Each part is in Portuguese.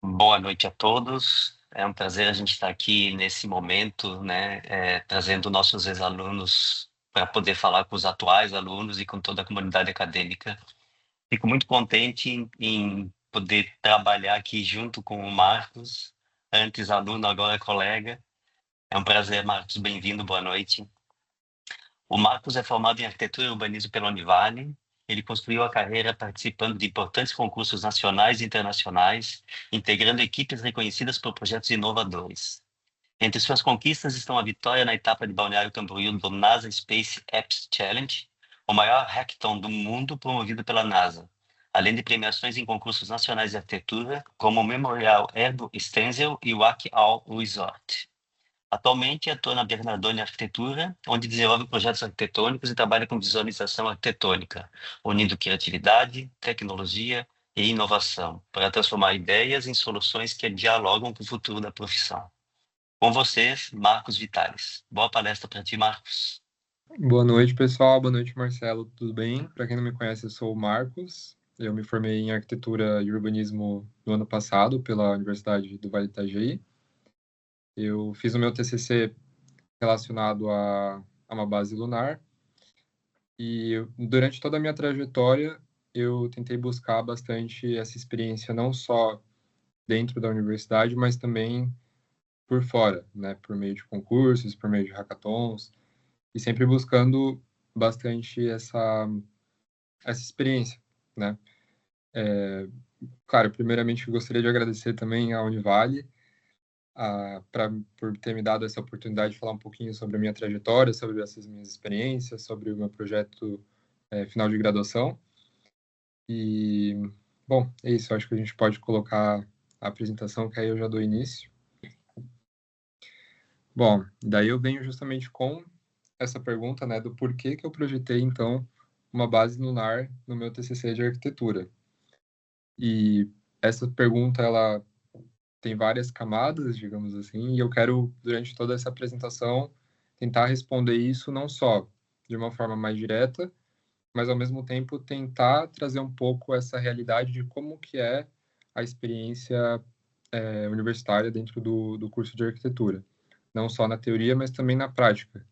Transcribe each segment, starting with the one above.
Boa noite a todos. É um prazer a gente estar aqui nesse momento, né, trazendo nossos ex-alunos para poder falar com os atuais alunos e com toda a comunidade acadêmica. Fico muito contente em poder trabalhar aqui junto com o Marcos, antes aluno, agora colega. É um prazer, Marcos. Bem-vindo, boa noite. O Marcos é formado em arquitetura e urbanismo pela Univale. Ele construiu a carreira participando de importantes concursos nacionais e internacionais, integrando equipes reconhecidas por projetos inovadores. Entre suas conquistas estão a vitória na etapa de Balneário Camboriú do NASA Space Apps Challenge, o maior hackathon do mundo promovido pela NASA, além de premiações em concursos nacionais de arquitetura, como o Memorial Herbo Stenzel e o Arc All Resort. Atualmente atua na Bernardone Arquitetura, onde desenvolve projetos arquitetônicos e trabalha com visualização arquitetônica, unindo criatividade, tecnologia e inovação, para transformar ideias em soluções que dialogam com o futuro da profissão. Com vocês, Marcos Vitales. Boa palestra para ti, Marcos. Boa noite, pessoal. Boa noite, Marcelo. Tudo bem? Para quem não me conhece, eu sou o Marcos. Eu me formei em arquitetura e urbanismo no ano passado pela Universidade do Vale do Itajaí. Eu fiz o meu TCC relacionado a uma base lunar e durante toda a minha trajetória eu tentei buscar bastante essa experiência não só dentro da universidade, mas também por fora, né? Por meio de concursos, por meio de hackathons e sempre buscando bastante essa experiência, né? Claro, primeiramente eu gostaria de agradecer também à Univale por ter me dado essa oportunidade de falar um pouquinho sobre a minha trajetória, sobre essas minhas experiências, sobre o meu projeto final de graduação. E, bom, é isso. Eu acho que a gente pode colocar a apresentação, que aí eu já dou início. Bom, daí eu venho justamente com essa pergunta, né, do porquê que eu projetei, então, uma base lunar no meu TCC de arquitetura. E essa pergunta, ela tem várias camadas, digamos assim, e eu quero, durante toda essa apresentação, tentar responder isso não só de uma forma mais direta, mas, ao mesmo tempo, tentar trazer um pouco essa realidade de como que é a experiência universitária dentro do curso de arquitetura. Não só na teoria, mas também na prática.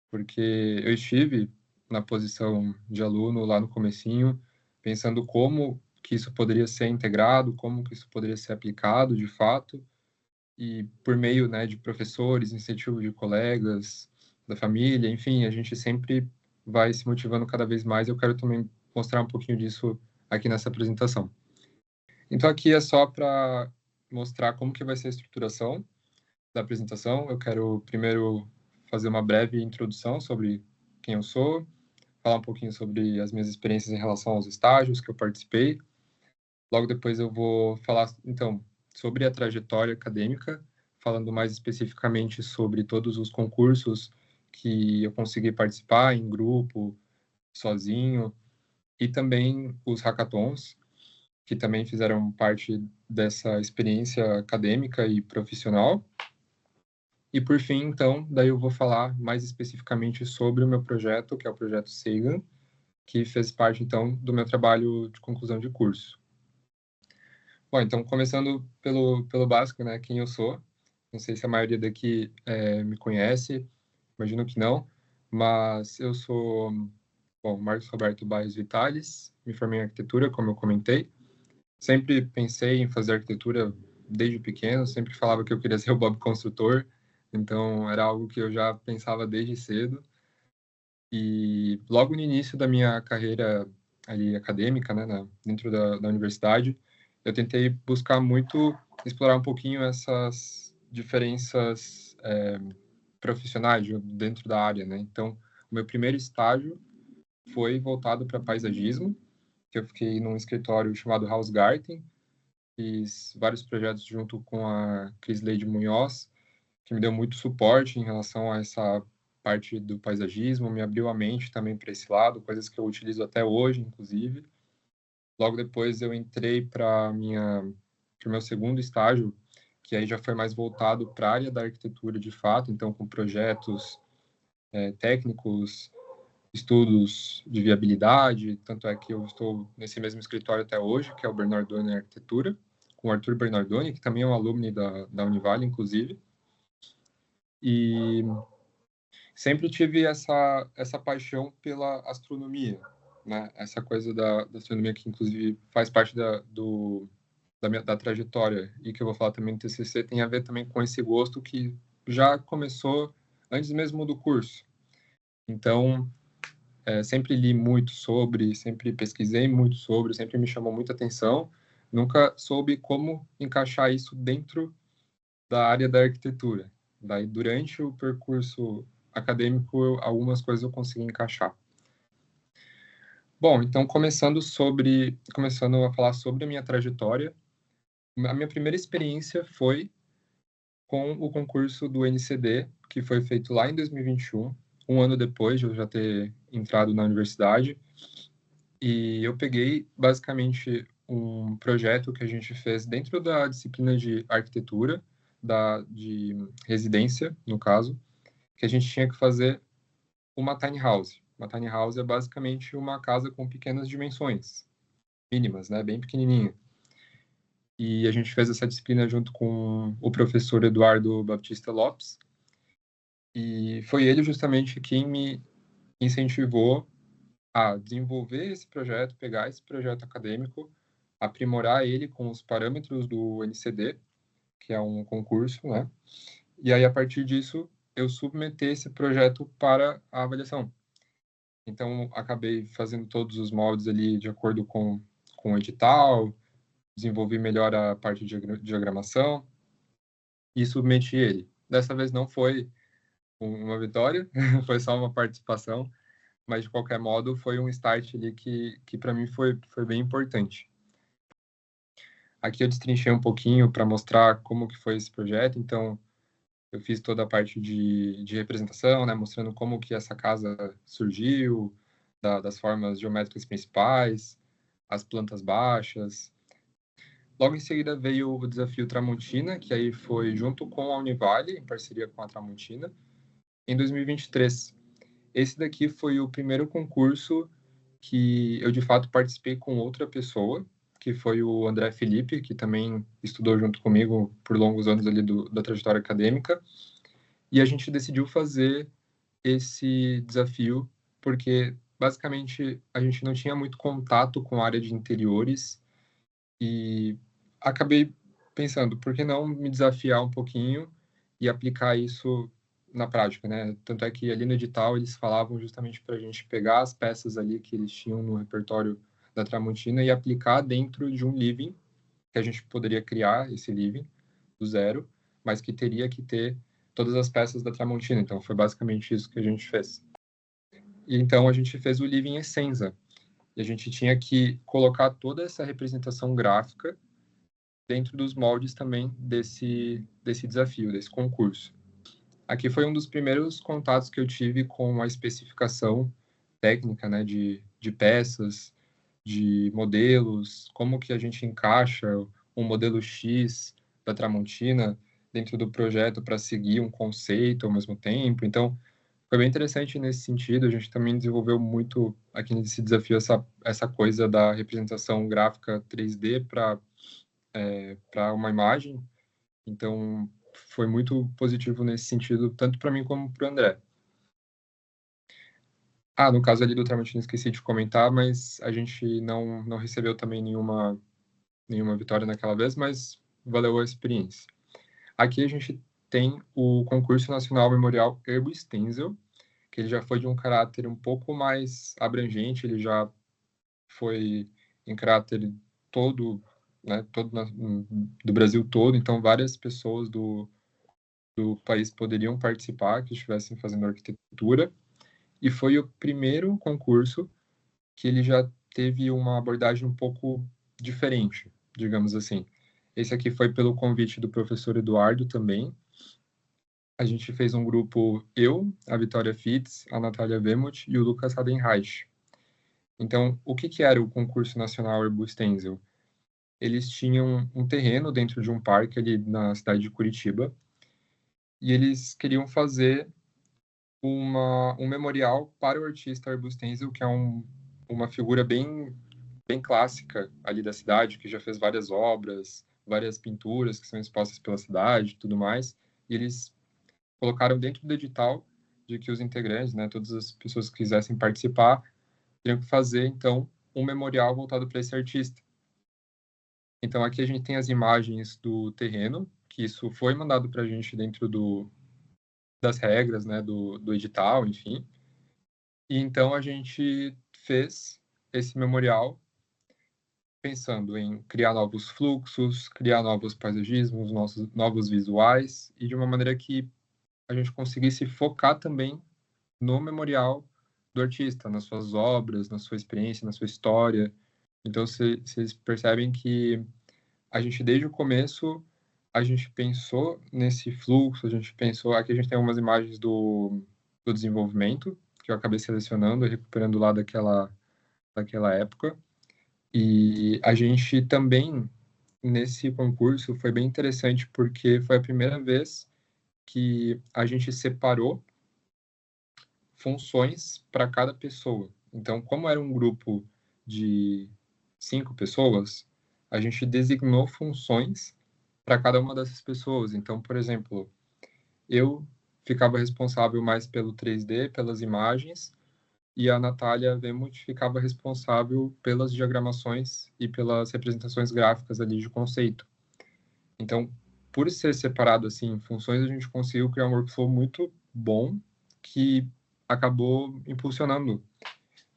Porque eu estive na posição de aluno lá no comecinho, pensando como que isso poderia ser integrado, como que isso poderia ser aplicado de fato, e por meio, né, de professores, incentivo de colegas, da família, enfim, a gente sempre vai se motivando cada vez mais. Eu quero também mostrar um pouquinho disso aqui nessa apresentação. Então aqui é só para mostrar como que vai ser a estruturação da apresentação. Eu quero primeiro fazer uma breve introdução sobre quem eu sou, falar um pouquinho sobre as minhas experiências em relação aos estágios que eu participei. Logo depois eu vou falar, então, sobre a trajetória acadêmica, falando mais especificamente sobre todos os concursos que eu consegui participar em grupo, sozinho, e também os hackathons, que também fizeram parte dessa experiência acadêmica e profissional. E por fim, então, daí eu vou falar mais especificamente sobre o meu projeto, que é o projeto Sagan, que fez parte, então, do meu trabalho de conclusão de curso. Bom, então, começando pelo básico, né, quem eu sou. Não sei se a maioria daqui me conhece, imagino que não, mas eu sou, bom, Marcos Roberto Baez Vitales, me formei em arquitetura, como eu comentei. Sempre pensei em fazer arquitetura desde pequeno, sempre falava que eu queria ser o Bob Construtor, então era algo que eu já pensava desde cedo. E logo no início da minha carreira ali acadêmica, né, dentro da universidade, eu tentei buscar muito explorar um pouquinho essas diferenças profissionais dentro da área, né? Então, o meu primeiro estágio foi voltado para paisagismo, que eu fiquei num escritório chamado Hausgarten, fiz vários projetos junto com a Crisleide Munhoz, que me deu muito suporte em relação a essa parte do paisagismo, me abriu a mente também para esse lado, coisas que eu utilizo até hoje, inclusive. Logo depois eu entrei para o meu segundo estágio, que aí já foi mais voltado para a área da arquitetura de fato, então com projetos técnicos, estudos de viabilidade, tanto é que eu estou nesse mesmo escritório até hoje, que é o Bernardone Arquitetura, o Arthur Bernardoni, que também é um aluno da Univale, inclusive. E sempre tive essa paixão pela astronomia, né? Essa coisa da astronomia que, inclusive, faz parte da trajetória e que eu vou falar também no TCC, tem a ver também com esse gosto que já começou antes mesmo do curso. Então, sempre li muito sobre, sempre pesquisei muito sobre, sempre me chamou muita atenção. Nunca soube como encaixar isso dentro da área da arquitetura. Daí, durante o percurso acadêmico, algumas coisas eu consegui encaixar. Bom, então, começando a falar sobre a minha trajetória, a minha primeira experiência foi com o concurso do NCD, que foi feito lá em 2021, um ano depois de eu já ter entrado na universidade. E eu peguei, basicamente, um projeto que a gente fez dentro da disciplina de arquitetura, de residência, no caso, que a gente tinha que fazer uma tiny house. Uma tiny house é basicamente uma casa com pequenas dimensões, mínimas, né, bem pequenininha. E a gente fez essa disciplina junto com o professor Eduardo Baptista Lopes, e foi ele justamente quem me incentivou a desenvolver esse projeto, pegar esse projeto acadêmico, aprimorar ele com os parâmetros do NCD, que é um concurso, né? E aí, a partir disso, eu submeter esse projeto para a avaliação. Então, acabei fazendo todos os moldes ali de acordo com o edital, desenvolvi melhor a parte de diagramação e submeti ele. Dessa vez não foi uma vitória, foi só uma participação, mas de qualquer modo foi um start ali que para mim foi bem importante. Aqui eu destrinchei um pouquinho para mostrar como que foi esse projeto, então eu fiz toda a parte de representação, né, mostrando como que essa casa surgiu, das formas geométricas principais, as plantas baixas. Logo em seguida veio o desafio Tramontina, que aí foi junto com a Univale, em parceria com a Tramontina, em 2023. Esse daqui foi o primeiro concurso que eu, de fato, participei com outra pessoa, que foi o André Felipe, que também estudou junto comigo por longos anos ali da trajetória acadêmica. E a gente decidiu fazer esse desafio porque, basicamente, a gente não tinha muito contato com a área de interiores e acabei pensando, por que não me desafiar um pouquinho e aplicar isso na prática, né? Tanto é que ali no edital eles falavam justamente para a gente pegar as peças ali que eles tinham no repertório da Tramontina e aplicar dentro de um living, que a gente poderia criar esse living do zero, mas que teria que ter todas as peças da Tramontina. Então foi basicamente isso que a gente fez. E então a gente fez o living Essenza. E a gente tinha que colocar toda essa representação gráfica dentro dos moldes também desse desafio, desse concurso. Aqui foi um dos primeiros contatos que eu tive com a especificação técnica, né, de peças, de modelos, como que a gente encaixa um modelo X da Tramontina dentro do projeto para seguir um conceito ao mesmo tempo. Então, foi bem interessante nesse sentido. A gente também desenvolveu muito aqui nesse desafio essa coisa da representação gráfica 3D para uma imagem. Então, foi muito positivo nesse sentido, tanto para mim como para o André. No caso ali do Tramontina, esqueci de comentar, mas a gente não recebeu também nenhuma vitória naquela vez, mas valeu a experiência. Aqui a gente tem o Concurso Nacional Memorial Herbo Stenzel, que ele já foi de um caráter um pouco mais abrangente, ele já foi em caráter todo, né, do Brasil todo, então várias pessoas do país poderiam participar, que estivessem fazendo arquitetura, e foi o primeiro concurso que ele já teve uma abordagem um pouco diferente, digamos assim. Esse aqui foi pelo convite do professor Eduardo também. A gente fez um grupo, eu, a Vitória Fitz, a Natália Wemuth e o Lucas Hadenreich. Então, o que era o concurso nacional Herbo Stenzel? Eles tinham um terreno dentro de um parque ali na cidade de Curitiba e eles queriam fazer um memorial para o artista Herbo Stenzel, que é uma figura bem clássica ali da cidade, que já fez várias obras, várias pinturas que são expostas pela cidade e tudo mais, e eles colocaram dentro do edital de que os integrantes, né, todas as pessoas que quisessem participar, teriam que fazer, então, um memorial voltado para esse artista. Então, aqui a gente tem as imagens do terreno, que isso foi mandado para a gente dentro das regras, né, do edital, enfim. E então a gente fez esse memorial pensando em criar novos fluxos, criar novos paisagismos, novos visuais, e de uma maneira que a gente conseguisse focar também no memorial do artista, nas suas obras, na sua experiência, na sua história. Então, vocês percebem que a gente, desde o começo, a gente pensou nesse fluxo, a gente pensou... Aqui a gente tem algumas imagens do desenvolvimento, que eu acabei selecionando e recuperando lá daquela época. E a gente também, nesse concurso, foi bem interessante, porque foi a primeira vez que a gente separou funções para cada pessoa. Então, como era um grupo de 5 pessoas, a gente designou funções para cada uma dessas pessoas. Então, por exemplo, eu ficava responsável mais pelo 3D, pelas imagens, e a Natália Wemuth ficava responsável pelas diagramações e pelas representações gráficas ali de conceito. Então, por ser separado assim em funções, a gente conseguiu criar um workflow muito bom que acabou impulsionando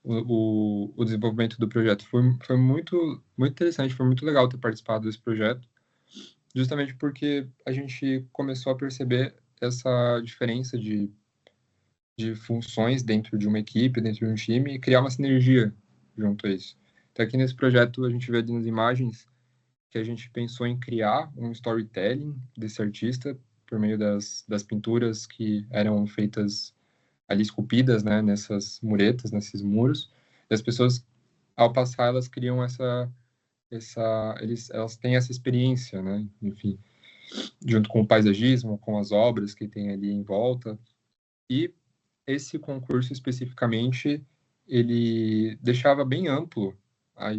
o desenvolvimento do projeto. Foi muito interessante, foi muito legal ter participado desse projeto, justamente porque a gente começou a perceber essa diferença de funções dentro de uma equipe, dentro de um time, e criar uma sinergia junto a isso. Então, aqui nesse projeto, a gente vê ali nas imagens que a gente pensou em criar um storytelling desse artista por meio das pinturas que eram feitas ali, esculpidas, né, nessas muretas, nesses muros. E as pessoas, ao passar, elas criam elas têm essa experiência, né, enfim, junto com o paisagismo, com as obras que tem ali em volta. E esse concurso especificamente, ele deixava bem amplo a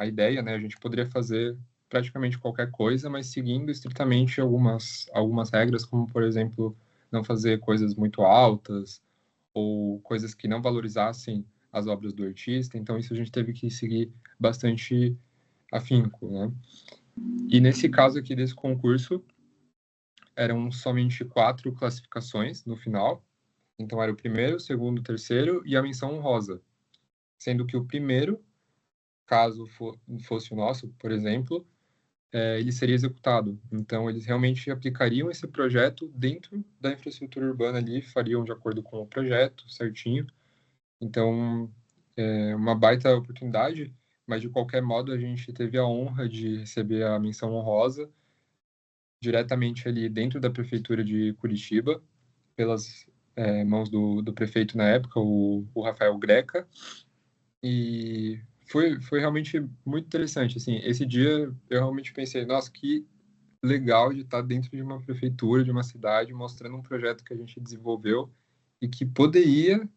ideia, né? A gente poderia fazer praticamente qualquer coisa, mas seguindo estritamente algumas regras, como, por exemplo, não fazer coisas muito altas ou coisas que não valorizassem as obras do artista. Então, isso a gente teve que seguir bastante afinco, né? E nesse caso aqui desse concurso, eram somente 4 classificações no final. Então, era o primeiro, o segundo, o terceiro e a menção honrosa. Sendo que o primeiro, caso fosse o nosso, por exemplo, ele seria executado. Então, eles realmente aplicariam esse projeto dentro da infraestrutura urbana ali, fariam de acordo com o projeto, certinho. Então, é uma baita oportunidade, mas de qualquer modo a gente teve a honra de receber a menção honrosa diretamente ali dentro da prefeitura de Curitiba, pelas mãos do prefeito na época, o Rafael Greca, e foi realmente muito interessante. Assim, esse dia eu realmente pensei, nossa, que legal de estar dentro de uma prefeitura, de uma cidade, mostrando um projeto que a gente desenvolveu e que poderia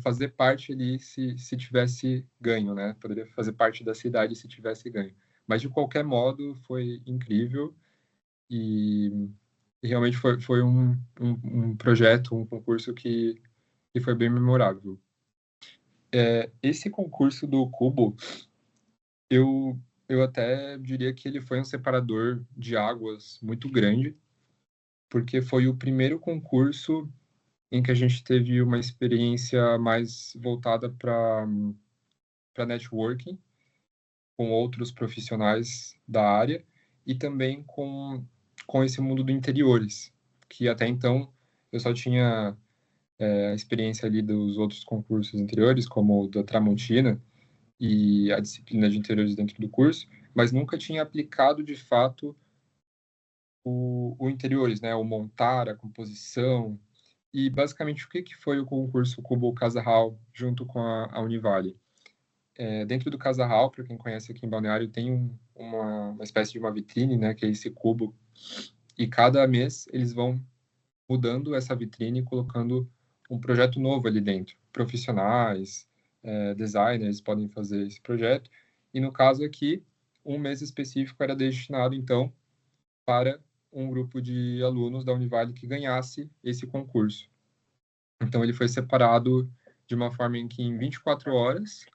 fazer parte ali se tivesse ganho, né? Poderia fazer parte da cidade se tivesse ganho. Mas, de qualquer modo, foi incrível e realmente foi um projeto, um concurso que foi bem memorável. Esse concurso do Cubo, eu, eu até diria que ele foi um separador de águas muito grande, porque foi o primeiro concurso em que a gente teve uma experiência mais voltada para networking, com outros profissionais da área, e também com esse mundo do interiores, que até então eu só tinha a experiência ali dos outros concursos anteriores, como o da Tramontina, e a disciplina de interiores dentro do curso, mas nunca tinha aplicado de fato o interiores, né? O montar, a composição. E basicamente o que foi o concurso Cubo Casa Hall junto com a Univale? Dentro do Casa Hall, para quem conhece aqui em Balneário, tem uma espécie de uma vitrine, né? Que é esse cubo. E cada mês eles vão mudando essa vitrine e colocando um projeto novo ali dentro. Profissionais, designers podem fazer esse projeto. E no caso aqui, um mês específico era destinado, então, para um grupo de alunos da Univale que ganhasse esse concurso. Então, ele foi separado de uma forma em que em 24 horas,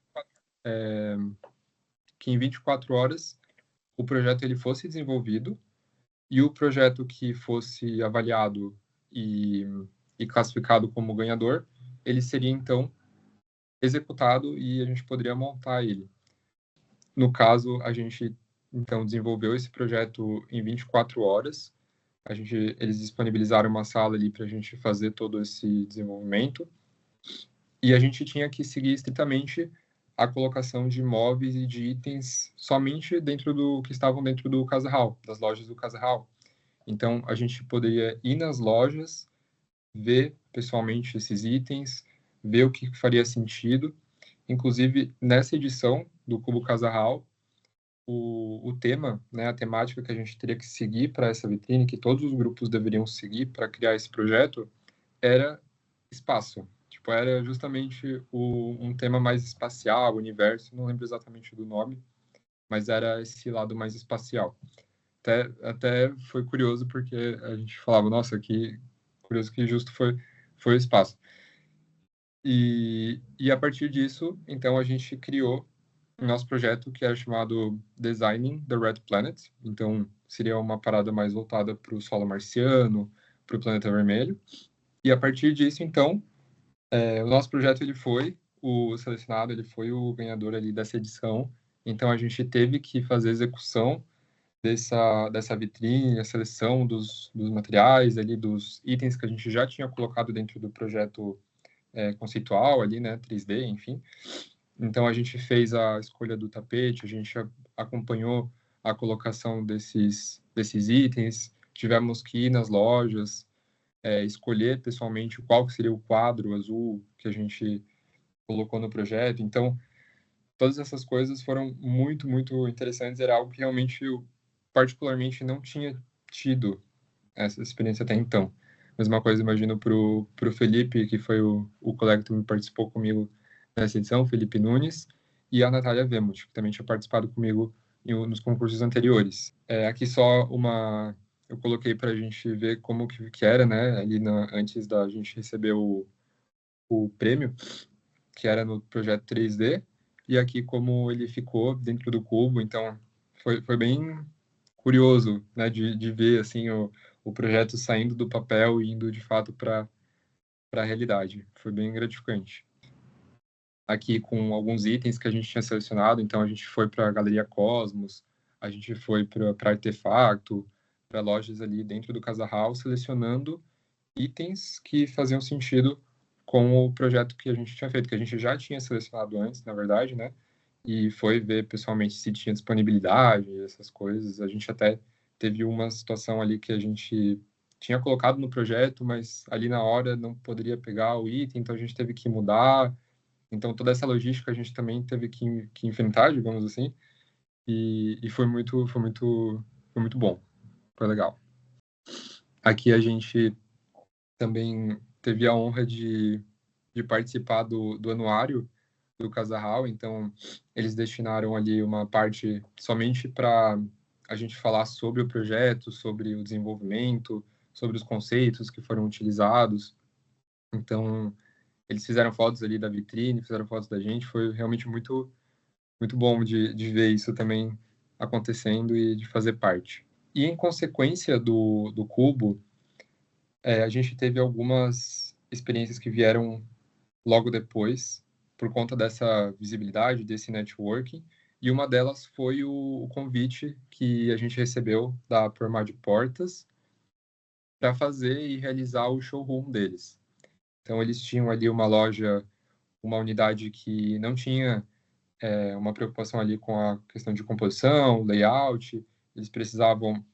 o projeto ele fosse desenvolvido e o projeto que fosse avaliado e classificado como ganhador, ele seria, então, executado e a gente poderia montar ele. No caso, a gente, então, desenvolveu esse projeto em 24 horas. Eles disponibilizaram uma sala ali para a gente fazer todo esse desenvolvimento. E a gente tinha que seguir estritamente a colocação de móveis e de itens somente dentro do que estavam dentro do Casa Hall, das lojas do Casa Hall. Então, a gente poderia ir nas lojas, ver pessoalmente esses itens, ver o que faria sentido. Inclusive, nessa edição do Cubo Casa Hall, o tema, né, a temática que a gente teria que seguir para essa vitrine, que todos os grupos deveriam seguir para criar esse projeto, era espaço. Tipo, era justamente um tema mais espacial, universo, não lembro exatamente do nome, mas era esse lado mais espacial. Até foi curioso porque a gente falava, nossa, que curioso que justo foi o espaço. E a partir disso, então, a gente criou o nosso projeto que era chamado Designing the Red Planet. Então, seria uma parada mais voltada para o solo marciano, para o planeta vermelho. E a partir disso, então, o nosso projeto ele foi o selecionado, ele foi o ganhador ali dessa edição. Então, a gente teve que fazer a execução dessa vitrine, a seleção dos materiais ali, dos itens que a gente já tinha colocado dentro do projeto conceitual ali, né, 3D, enfim. Então, a gente fez a escolha do tapete, a gente acompanhou a colocação desses itens, tivemos que ir nas lojas, escolher pessoalmente qual seria o quadro azul que a gente colocou no projeto. Então, todas essas coisas foram muito, muito interessantes. Era algo que realmente eu, particularmente, não tinha tido essa experiência até então. Mesma coisa, imagino, para o Felipe, que foi o colega que também participou comigo nessa edição, Felipe Nunes, e a Natália Vemut, que também tinha participado comigo nos concursos anteriores. Aqui só eu coloquei para a gente ver como que era, né, ali antes da gente receber o prêmio, que era no projeto 3D, e aqui como ele ficou dentro do cubo. Então, foi bem curioso, né, de ver, assim, o projeto saindo do papel e indo, de fato, para a realidade. Foi bem gratificante. Aqui com alguns itens que a gente tinha selecionado, então a gente foi para a Galeria Cosmos, a gente foi para Artefacto, para lojas ali dentro do Casa Hall, selecionando itens que faziam sentido com o projeto que a gente tinha feito, que a gente já tinha selecionado antes, na verdade, né? E foi ver pessoalmente se tinha disponibilidade, essas coisas. A gente até teve uma situação ali que a gente tinha colocado no projeto, mas ali na hora não poderia pegar o item, então a gente teve que mudar. Então toda essa logística a gente também teve que enfrentar, digamos assim, e foi muito bom, foi legal. Aqui a gente também teve a honra de participar do anuário do Casa Hall. Então, eles destinaram ali uma parte somente para a gente falar sobre o projeto, sobre o desenvolvimento, sobre os conceitos que foram utilizados. Então, eles fizeram fotos ali da vitrine, fizeram fotos da gente. Foi realmente muito, muito bom de ver isso também acontecendo e de fazer parte. E em consequência do Cubo, a gente teve algumas experiências que vieram logo depois, por conta dessa visibilidade, desse networking, e uma delas foi o convite que a gente recebeu da Por de Portas para fazer e realizar o showroom deles. Então, eles tinham ali uma loja, uma unidade que não tinha uma preocupação ali com a questão de composição, layout, eles precisavam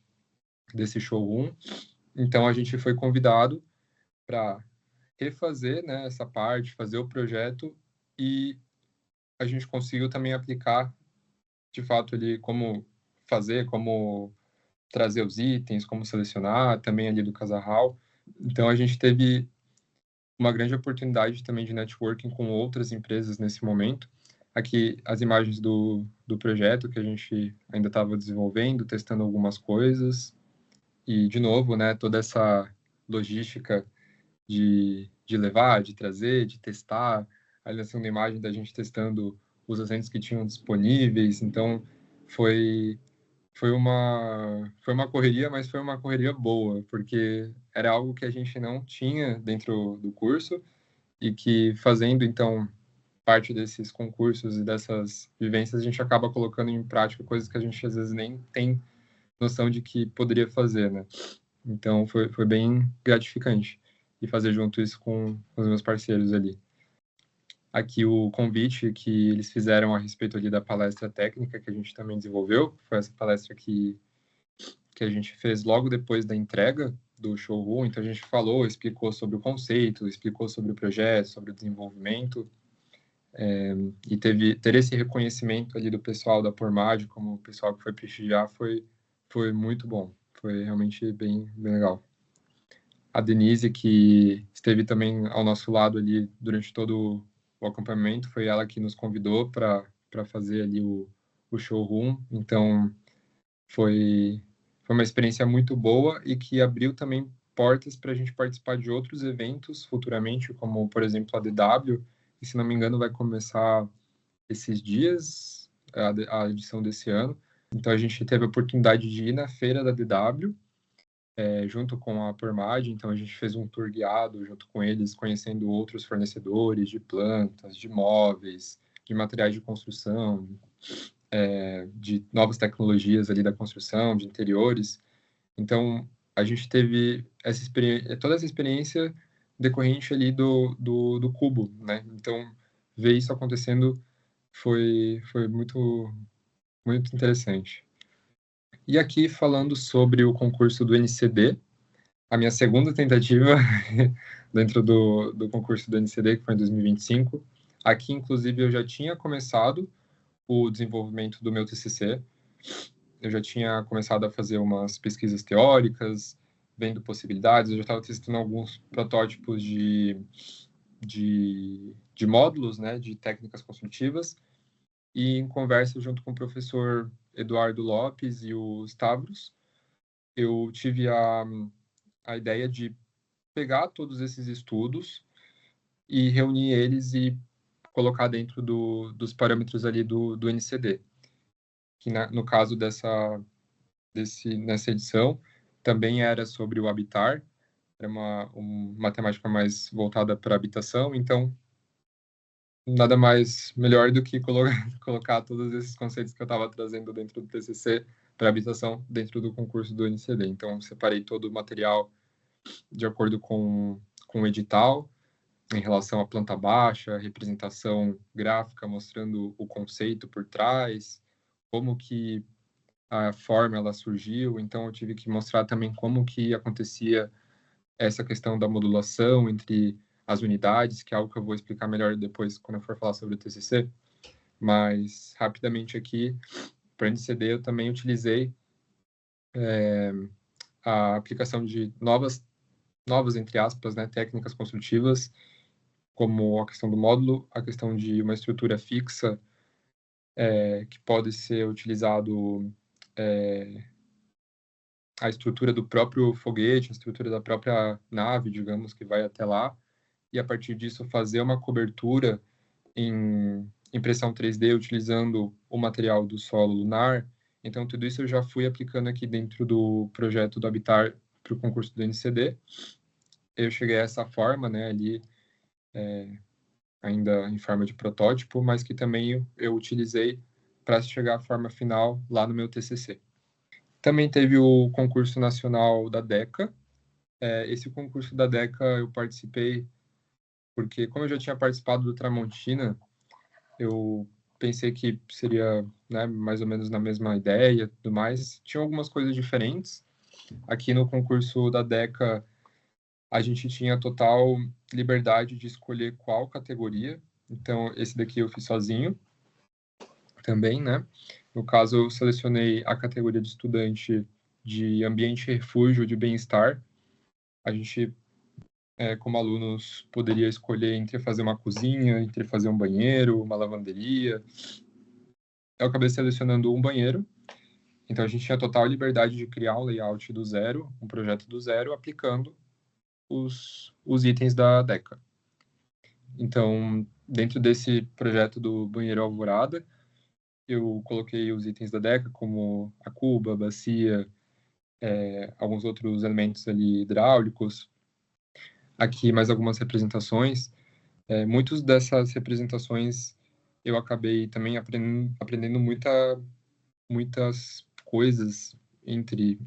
desse showroom. Então, a gente foi convidado para refazer, né, essa parte, fazer o projeto, e a gente conseguiu também aplicar, de fato, ali como fazer, como trazer os itens, como selecionar, também ali do Casa Hall. Então, a gente teve uma grande oportunidade também de networking com outras empresas nesse momento. Aqui, as imagens do do projeto que a gente ainda estava desenvolvendo, testando algumas coisas. E, de novo, né, toda essa logística de levar, de trazer, de testar, a ligação da imagem da gente testando os assentos que tinham disponíveis. Então, foi foi uma correria, mas foi uma correria boa, porque era algo que a gente não tinha dentro do curso e que fazendo, então, parte desses concursos e dessas vivências, a gente acaba colocando em prática coisas que a gente às vezes nem tem noção de que poderia fazer, né? Então, foi bem gratificante e fazer junto isso com os meus parceiros ali. Aqui o convite que eles fizeram a respeito ali da palestra técnica que a gente também desenvolveu, foi essa palestra que a gente fez logo depois da entrega do showroom. Então a gente falou, explicou sobre o conceito, explicou sobre o projeto, sobre o desenvolvimento, e ter esse reconhecimento ali do pessoal da Pormad, como o pessoal que foi prestigiar, foi muito bom, foi realmente bem legal. A Denise, que esteve também ao nosso lado ali durante todo o acompanhamento, foi ela que nos convidou para fazer ali o showroom. Então, foi uma experiência muito boa e que abriu também portas para a gente participar de outros eventos futuramente, como, por exemplo, a DW, que, se não me engano, vai começar esses dias, a edição desse ano. Então, a gente teve a oportunidade de ir na feira da DW, junto com a Pormad. Então a gente fez um tour guiado junto com eles, conhecendo outros fornecedores de plantas, de móveis, de materiais de construção, de novas tecnologias ali da construção, de interiores. Então a gente teve toda essa experiência decorrente ali do Cubo, né? Então ver isso acontecendo foi muito interessante. E aqui falando sobre o concurso do NCD, a minha segunda tentativa dentro do concurso do NCD, que foi em 2025. Aqui, inclusive, eu já tinha começado o desenvolvimento do meu TCC. Eu já tinha começado a fazer umas pesquisas teóricas, vendo possibilidades. Eu já estava testando alguns protótipos de módulos, né, de técnicas construtivas. E em conversa junto com o professor Eduardo Lopes e o Stavros, eu tive a ideia de pegar todos esses estudos e reunir eles e colocar dentro dos parâmetros ali do NCD, que no caso nessa edição também era sobre o habitar, era uma temática mais voltada para habitação. Então nada mais melhor do que colocar todos esses conceitos que eu estava trazendo dentro do TCC para habitação dentro do concurso do NCD. Então separei todo o material de acordo com o edital, em relação à planta baixa, representação gráfica mostrando o conceito por trás, como que a forma ela surgiu. Então eu tive que mostrar também como que acontecia essa questão da modulação entre as unidades, que é algo que eu vou explicar melhor depois quando eu for falar sobre o TCC. Mas rapidamente aqui, para o NCD, eu também utilizei a aplicação de novas entre aspas, né, técnicas construtivas, como a questão do módulo, a questão de uma estrutura fixa, que pode ser utilizado a estrutura do próprio foguete, a estrutura da própria nave, digamos, que vai até lá, e a partir disso fazer uma cobertura em impressão 3D utilizando o material do solo lunar. Então, tudo isso eu já fui aplicando aqui dentro do projeto do Habitar para o concurso do NCD. Eu cheguei a essa forma, né, ali, ainda em forma de protótipo, mas que também eu utilizei para chegar à forma final lá no meu TCC. Também teve o concurso nacional da DECA. Esse concurso da DECA eu participei porque, como eu já tinha participado do Tramontina, eu pensei que seria, né, mais ou menos na mesma ideia e tudo mais. Tinha algumas coisas diferentes. Aqui no concurso da DECA, a gente tinha total liberdade de escolher qual categoria. Então, esse daqui eu fiz sozinho também, né? No caso, eu selecionei a categoria de estudante de ambiente refúgio de bem-estar. A gente, como alunos, poderia escolher entre fazer uma cozinha, entre fazer um banheiro, uma lavanderia. eu acabei selecionando um banheiro. Então, a gente tinha total liberdade de criar um layout do zero, um projeto do zero, aplicando os itens da Deca. Então, dentro desse projeto do banheiro Alvorada, eu coloquei os itens da Deca, como a cuba, a bacia, alguns outros elementos ali hidráulicos. Aqui, mais algumas representações. Muitas dessas representações eu acabei também aprendendo muitas coisas entre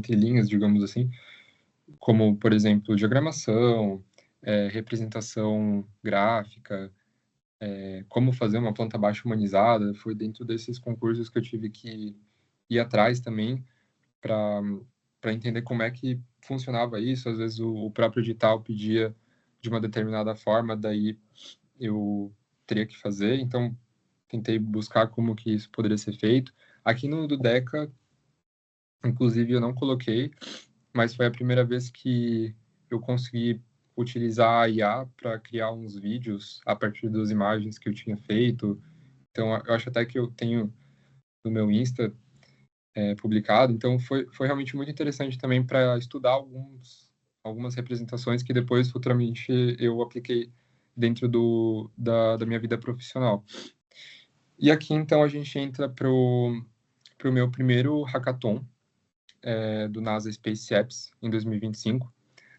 linhas, digamos assim, como, por exemplo, diagramação, representação gráfica, como fazer uma planta baixa humanizada. Foi dentro desses concursos que eu tive que ir atrás também para entender como é que funcionava isso. Às vezes o próprio edital pedia de uma determinada forma, daí eu teria que fazer. Então, tentei buscar como que isso poderia ser feito. Aqui no do Deca, inclusive, eu não coloquei, mas foi a primeira vez que eu consegui utilizar a IA para criar uns vídeos a partir das imagens que eu tinha feito. Então, eu acho até que eu tenho no meu Insta publicado. Então, foi realmente muito interessante também para estudar algumas representações que depois, futuramente, eu apliquei dentro da minha vida profissional. E aqui, então, a gente entra para o meu primeiro hackathon do NASA Space Apps em 2025.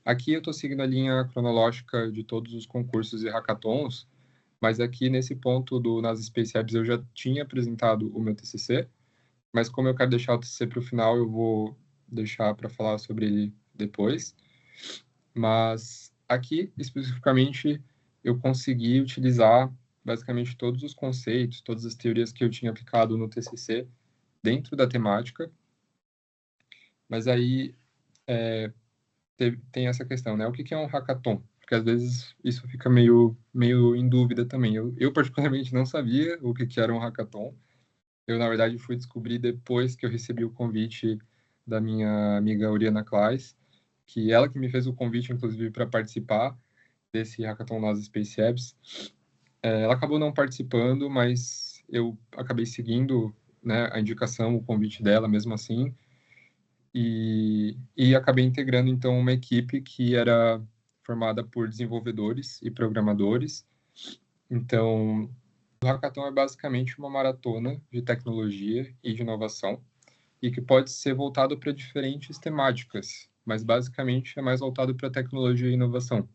Aqui eu estou seguindo a linha cronológica de todos os concursos e hackathons, mas aqui nesse ponto do NASA Space Apps eu já tinha apresentado o meu TCC, mas como eu quero deixar o TCC para o final, eu vou deixar para falar sobre ele depois. Mas aqui, especificamente, eu consegui utilizar basicamente todos os conceitos, todas as teorias que eu tinha aplicado no TCC dentro da temática. Mas aí tem essa questão, né? O que é um hackathon? Porque às vezes isso fica meio em dúvida também. Eu particularmente não sabia o que era um hackathon. Eu, na verdade, fui descobrir depois que eu recebi o convite da minha amiga Oriana Claes, que ela que me fez o convite, inclusive, para participar desse hackathon nas Space Apps. Ela acabou não participando, mas eu acabei seguindo, né, a indicação, o convite dela mesmo assim, e acabei integrando, então, uma equipe que era formada por desenvolvedores e programadores. Então, o hackathon é basicamente uma maratona de tecnologia e de inovação, e que pode ser voltado para diferentes temáticas, mas basicamente é mais voltado para tecnologia e inovação.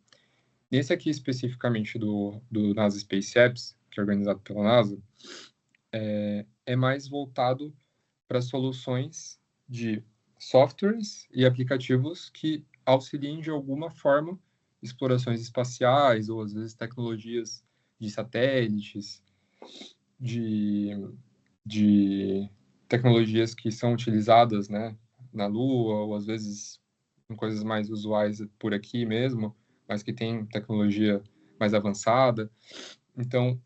Nesse aqui especificamente do NASA Space Apps, que é organizado pela NASA, é mais voltado para soluções de softwares e aplicativos que auxiliem de alguma forma explorações espaciais ou às vezes tecnologias de satélites, de, de tecnologias que são utilizadas, né, na Lua ou às vezes em coisas mais usuais por aqui mesmo, mas que tem tecnologia mais avançada. Então,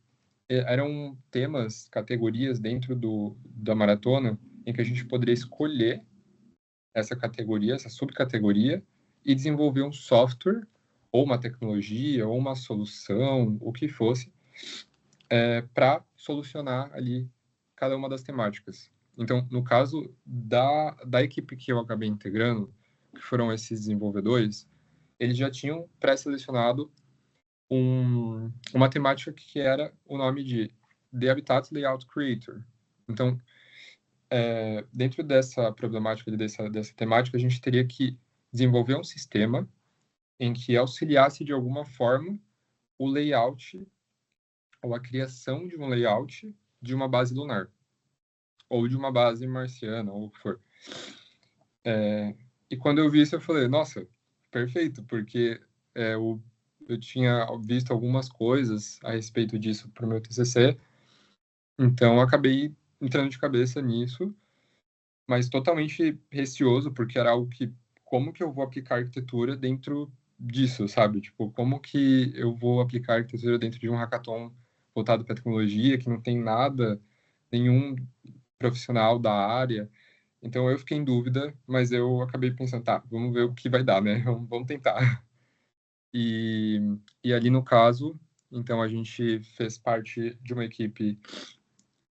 eram temas, categorias dentro da maratona em que a gente poderia escolher essa categoria, essa subcategoria, e desenvolver um software, ou uma tecnologia, ou uma solução, o que fosse, para solucionar ali cada uma das temáticas. Então, no caso da equipe que eu acabei integrando, que foram esses desenvolvedores, eles já tinham pré-selecionado uma temática que era o nome de The Habitat Layout Creator. Então, dentro dessa problemática, dessa temática, a gente teria que desenvolver um sistema em que auxiliasse de alguma forma o layout ou a criação de um layout de uma base lunar ou de uma base marciana, ou o que for. E quando eu vi isso, eu falei, nossa, perfeito, porque eu tinha visto algumas coisas a respeito disso para o meu TCC, então acabei entrando de cabeça nisso, mas totalmente receoso, porque era algo que, como que eu vou aplicar arquitetura dentro disso, sabe? Tipo, como que eu vou aplicar arquitetura dentro de um hackathon voltado para tecnologia, que não tem nada, nenhum profissional da área. Então eu fiquei em dúvida, mas eu acabei pensando, tá, vamos ver o que vai dar, né? Vamos tentar. E, e ali no caso, então a gente fez parte de uma equipe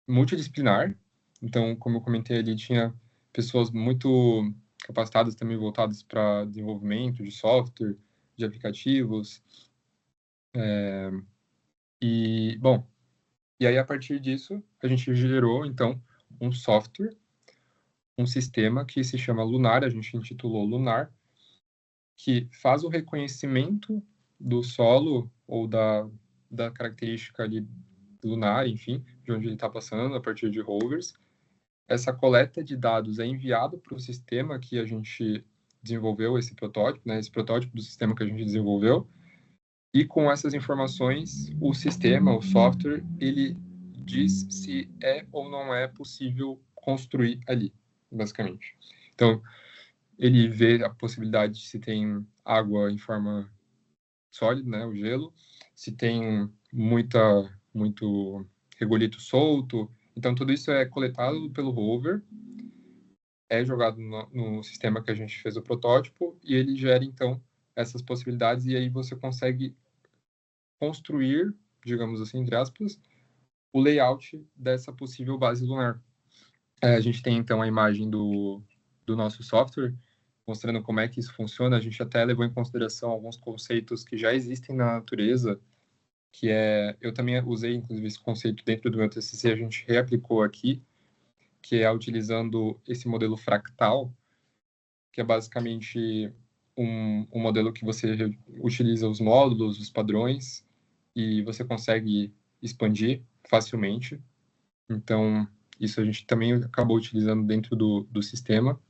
multidisciplinar. Então, como eu comentei ali, tinha pessoas muito capacitadas também voltadas para desenvolvimento de software, de aplicativos. Bom, e aí a partir disso, a gente gerou, então, um software, um sistema que se chama Lunar, a gente intitulou Lunar, que faz o reconhecimento do solo ou da característica ali lunar, enfim, de onde ele está passando, a partir de rovers. Essa coleta de dados é enviado para o sistema que a gente desenvolveu, esse protótipo, né, esse protótipo do sistema que a gente desenvolveu, e com essas informações, o sistema, o software, ele diz se é ou não é possível construir ali, basicamente. Então, ele vê a possibilidade de se tem água em forma sólida, né, o gelo, se tem muito regolito solto. Então, tudo isso é coletado pelo rover, é jogado no sistema que a gente fez o protótipo, e ele gera, então, essas possibilidades, e aí você consegue construir, digamos assim, entre aspas, o layout dessa possível base lunar. A gente tem, então, a imagem do nosso software, mostrando como é que isso funciona. A gente até levou em consideração alguns conceitos que já existem na natureza, que é... Eu também usei, inclusive, esse conceito dentro do meu TCC, a gente reaplicou aqui, que é utilizando esse modelo fractal, que é basicamente um modelo que você utiliza os módulos, os padrões, e você consegue expandir facilmente. Então, isso a gente também acabou utilizando dentro do sistema.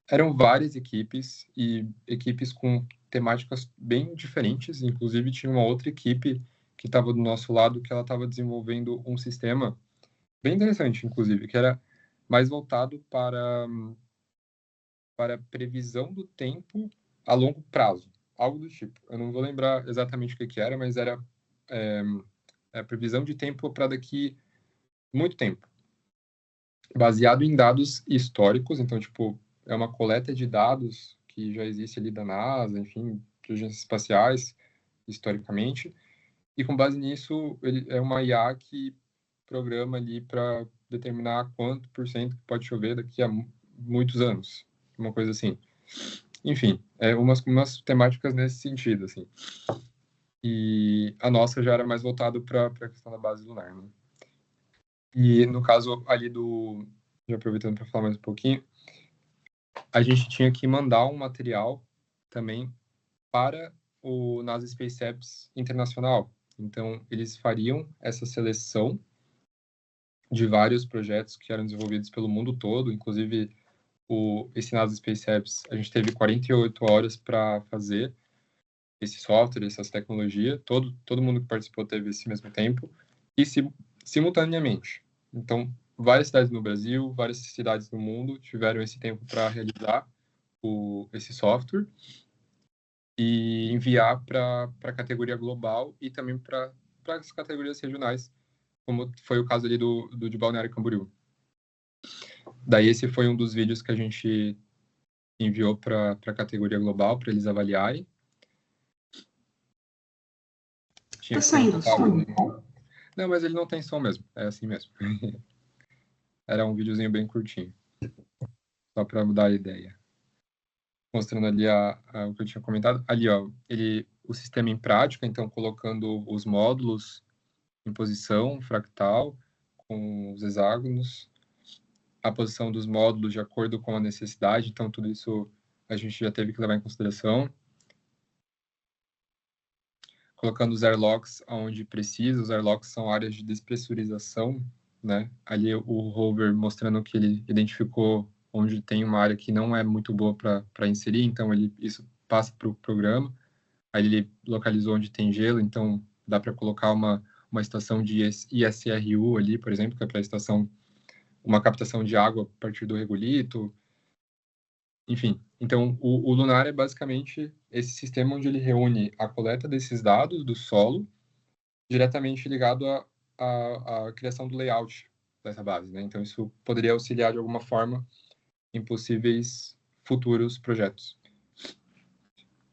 Eram várias equipes, e equipes com temáticas bem diferentes. Inclusive, tinha uma outra equipe que estava do nosso lado, que ela estava desenvolvendo um sistema bem interessante, inclusive, que era mais voltado para previsão do tempo a longo prazo, algo do tipo. Eu não vou lembrar exatamente o que era, mas era previsão de tempo para daqui muito tempo, baseado em dados históricos. Então, tipo, é uma coleta de dados que já existe ali da NASA, enfim, de agências espaciais, historicamente, e com base nisso, ele é uma IA que programa ali para determinar quanto por cento pode chover daqui a muitos anos, uma coisa assim. Enfim, umas temáticas nesse sentido, assim. E a nossa já era mais voltado para a questão da base lunar, né? E no caso ali já aproveitando para falar mais um pouquinho, a gente tinha que mandar um material também para o NASA Space Apps Internacional. Então, eles fariam essa seleção de vários projetos que eram desenvolvidos pelo mundo todo, inclusive esse NASA Space Apps, a gente teve 48 horas para fazer esse software, essas tecnologias. Todo mundo que participou teve esse mesmo tempo, e simultaneamente. Então, várias cidades no Brasil, várias cidades no mundo tiveram esse tempo para realizar esse software e enviar para a categoria global e também para as categorias regionais, como foi o caso ali do de Balneário Camboriú. Daí esse foi um dos vídeos que a gente enviou para a categoria global, para eles avaliarem. Tinha que ter um total... Não, mas ele não tem som mesmo, é assim mesmo. Era um videozinho bem curtinho, só para mudar a ideia. Mostrando ali o que eu tinha comentado. Ali, ó, o sistema em prática, então colocando os módulos em posição fractal, com os hexágonos, a posição dos módulos de acordo com a necessidade, então tudo isso a gente já teve que levar em consideração. Colocando os airlocks onde precisa. Os airlocks são áreas de despressurização, né? Ali o rover mostrando que ele identificou onde tem uma área que não é muito boa para inserir, então isso passa para o programa. Aí ele localizou onde tem gelo, então dá para colocar uma estação de ISRU ali, por exemplo, que é para a estação, uma captação de água a partir do regolito. Enfim, então o Lunar é basicamente esse sistema onde ele reúne a coleta desses dados do solo diretamente ligado à criação do layout dessa base, né? Então isso poderia auxiliar de alguma forma em possíveis futuros projetos.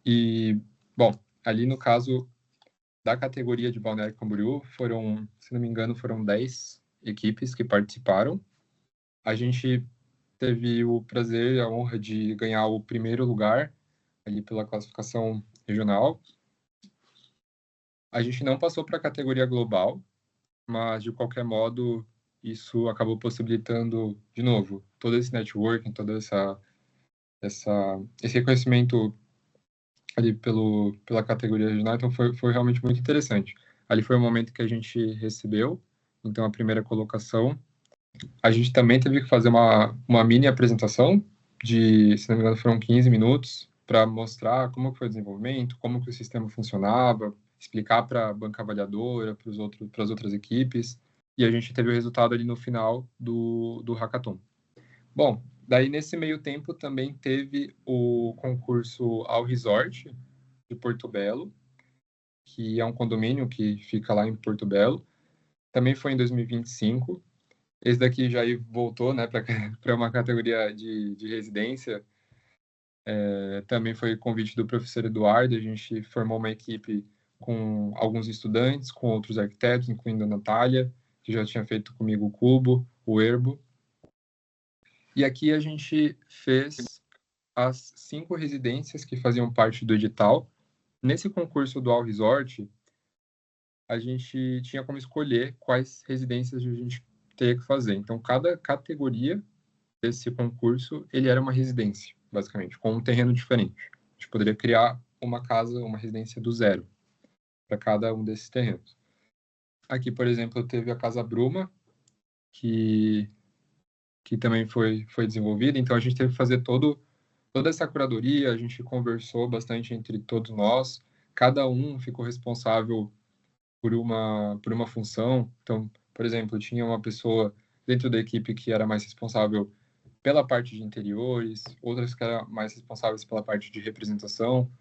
E, bom, ali no caso da categoria de Balneário Camboriú, se não me engano, foram 10 equipes que participaram. A gente teve o prazer e a honra de ganhar o primeiro lugar ali pela classificação regional. A gente não passou para a categoria global, mas de qualquer modo isso acabou possibilitando, de novo, todo esse networking, todo esse reconhecimento ali pela categoria regional. Então foi realmente muito interessante. Ali foi o momento que a gente recebeu, então, a primeira colocação. A gente também teve que fazer uma mini apresentação se não me engano, foram 15 minutos, para mostrar como foi o desenvolvimento, como que o sistema funcionava, explicar para a banca avaliadora, para as outras equipes, e a gente teve o resultado ali no final do hackathon. Bom, daí nesse meio tempo também teve o concurso ao Resort de Porto Belo, que é um condomínio que fica lá em Porto Belo. Também foi em 2025. Esse daqui já voltou, né, para uma categoria de residência. Também foi convite do professor Eduardo. A gente formou uma equipe com alguns estudantes, com outros arquitetos, incluindo a Natália, que já tinha feito comigo o Cubo, o Erbo. E aqui a gente fez as 5 residências que faziam parte do edital. Nesse concurso do All Resort, a gente tinha como escolher quais residências a gente teria que fazer. Então, cada categoria desse concurso, ele era uma residência, basicamente, com um terreno diferente. A gente poderia criar uma casa, uma residência do zero para cada um desses terrenos. Aqui, por exemplo, teve a Casa Bruma, que também foi desenvolvida. Então, a gente teve que fazer toda essa curadoria, a gente conversou bastante entre todos nós, cada um ficou responsável por uma função. Então, por exemplo, tinha uma pessoa dentro da equipe que era mais responsável pela parte de interiores, outras que eram mais responsáveis pela parte de representação.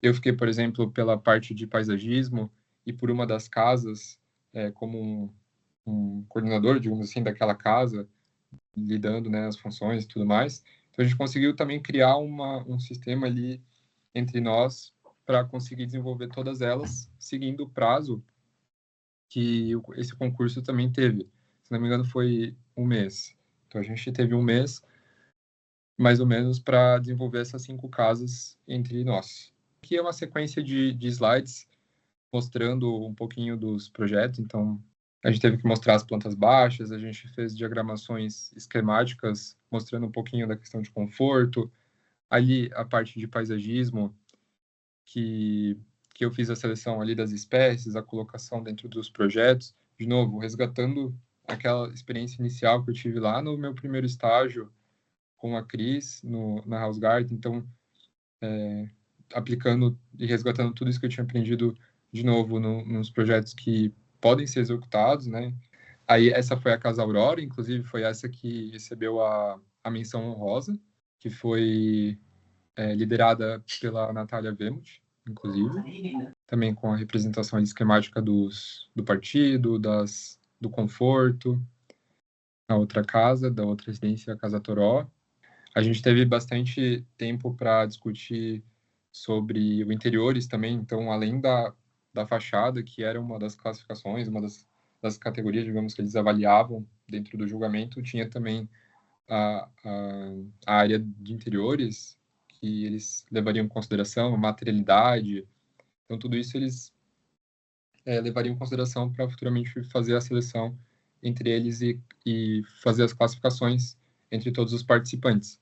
Eu fiquei, por exemplo, pela parte de paisagismo e por uma das casas, como um coordenador, digamos assim, daquela casa, lidando, né, as funções e tudo mais. Então, a gente conseguiu também criar um sistema ali entre nós para conseguir desenvolver todas elas, seguindo o prazo que esse concurso também teve. Se não me engano, foi um mês. Então, a gente teve um mês, mais ou menos, para desenvolver essas 5 casas entre nós. Aqui é uma sequência de slides mostrando um pouquinho dos projetos. Então, a gente teve que mostrar as plantas baixas, a gente fez diagramações esquemáticas mostrando um pouquinho da questão de conforto. Ali, a parte de paisagismo, que eu fiz a seleção ali das espécies, a colocação dentro dos projetos. De novo, resgatando aquela experiência inicial que eu tive lá no meu primeiro estágio com a Cris, na House Garden. Então, aplicando e resgatando tudo isso que eu tinha aprendido de novo nos projetos que podem ser executados, né? Aí essa foi a Casa Aurora, inclusive foi essa que recebeu a menção honrosa, que foi liderada pela Natália Wemuth, inclusive, também com a representação esquemática do partido, do conforto, a outra casa, da outra residência, a Casa Toró. A gente teve bastante tempo para discutir sobre o interiores também, então, além da fachada, que era uma das classificações, uma das categorias, digamos, que eles avaliavam dentro do julgamento, tinha também a área de interiores, que eles levariam em consideração, a materialidade. Então, tudo isso eles levariam em consideração para futuramente fazer a seleção entre eles e fazer as classificações entre todos os participantes.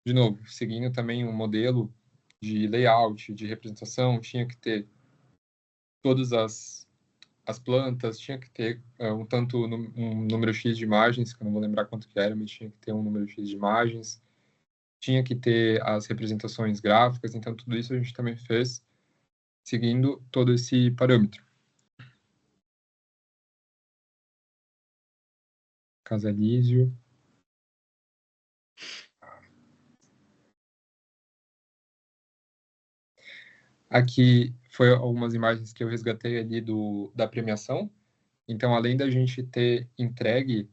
De novo, seguindo também um modelo de layout, de representação, tinha que ter todas as plantas, tinha que ter um número X de imagens, que eu não vou lembrar quanto que era, mas tinha que ter um número X de imagens, tinha que ter as representações gráficas. Então, tudo isso a gente também fez seguindo todo esse parâmetro. Casa Lísio. Aqui foi algumas imagens que eu resgatei ali da premiação. Então, além da gente ter entregue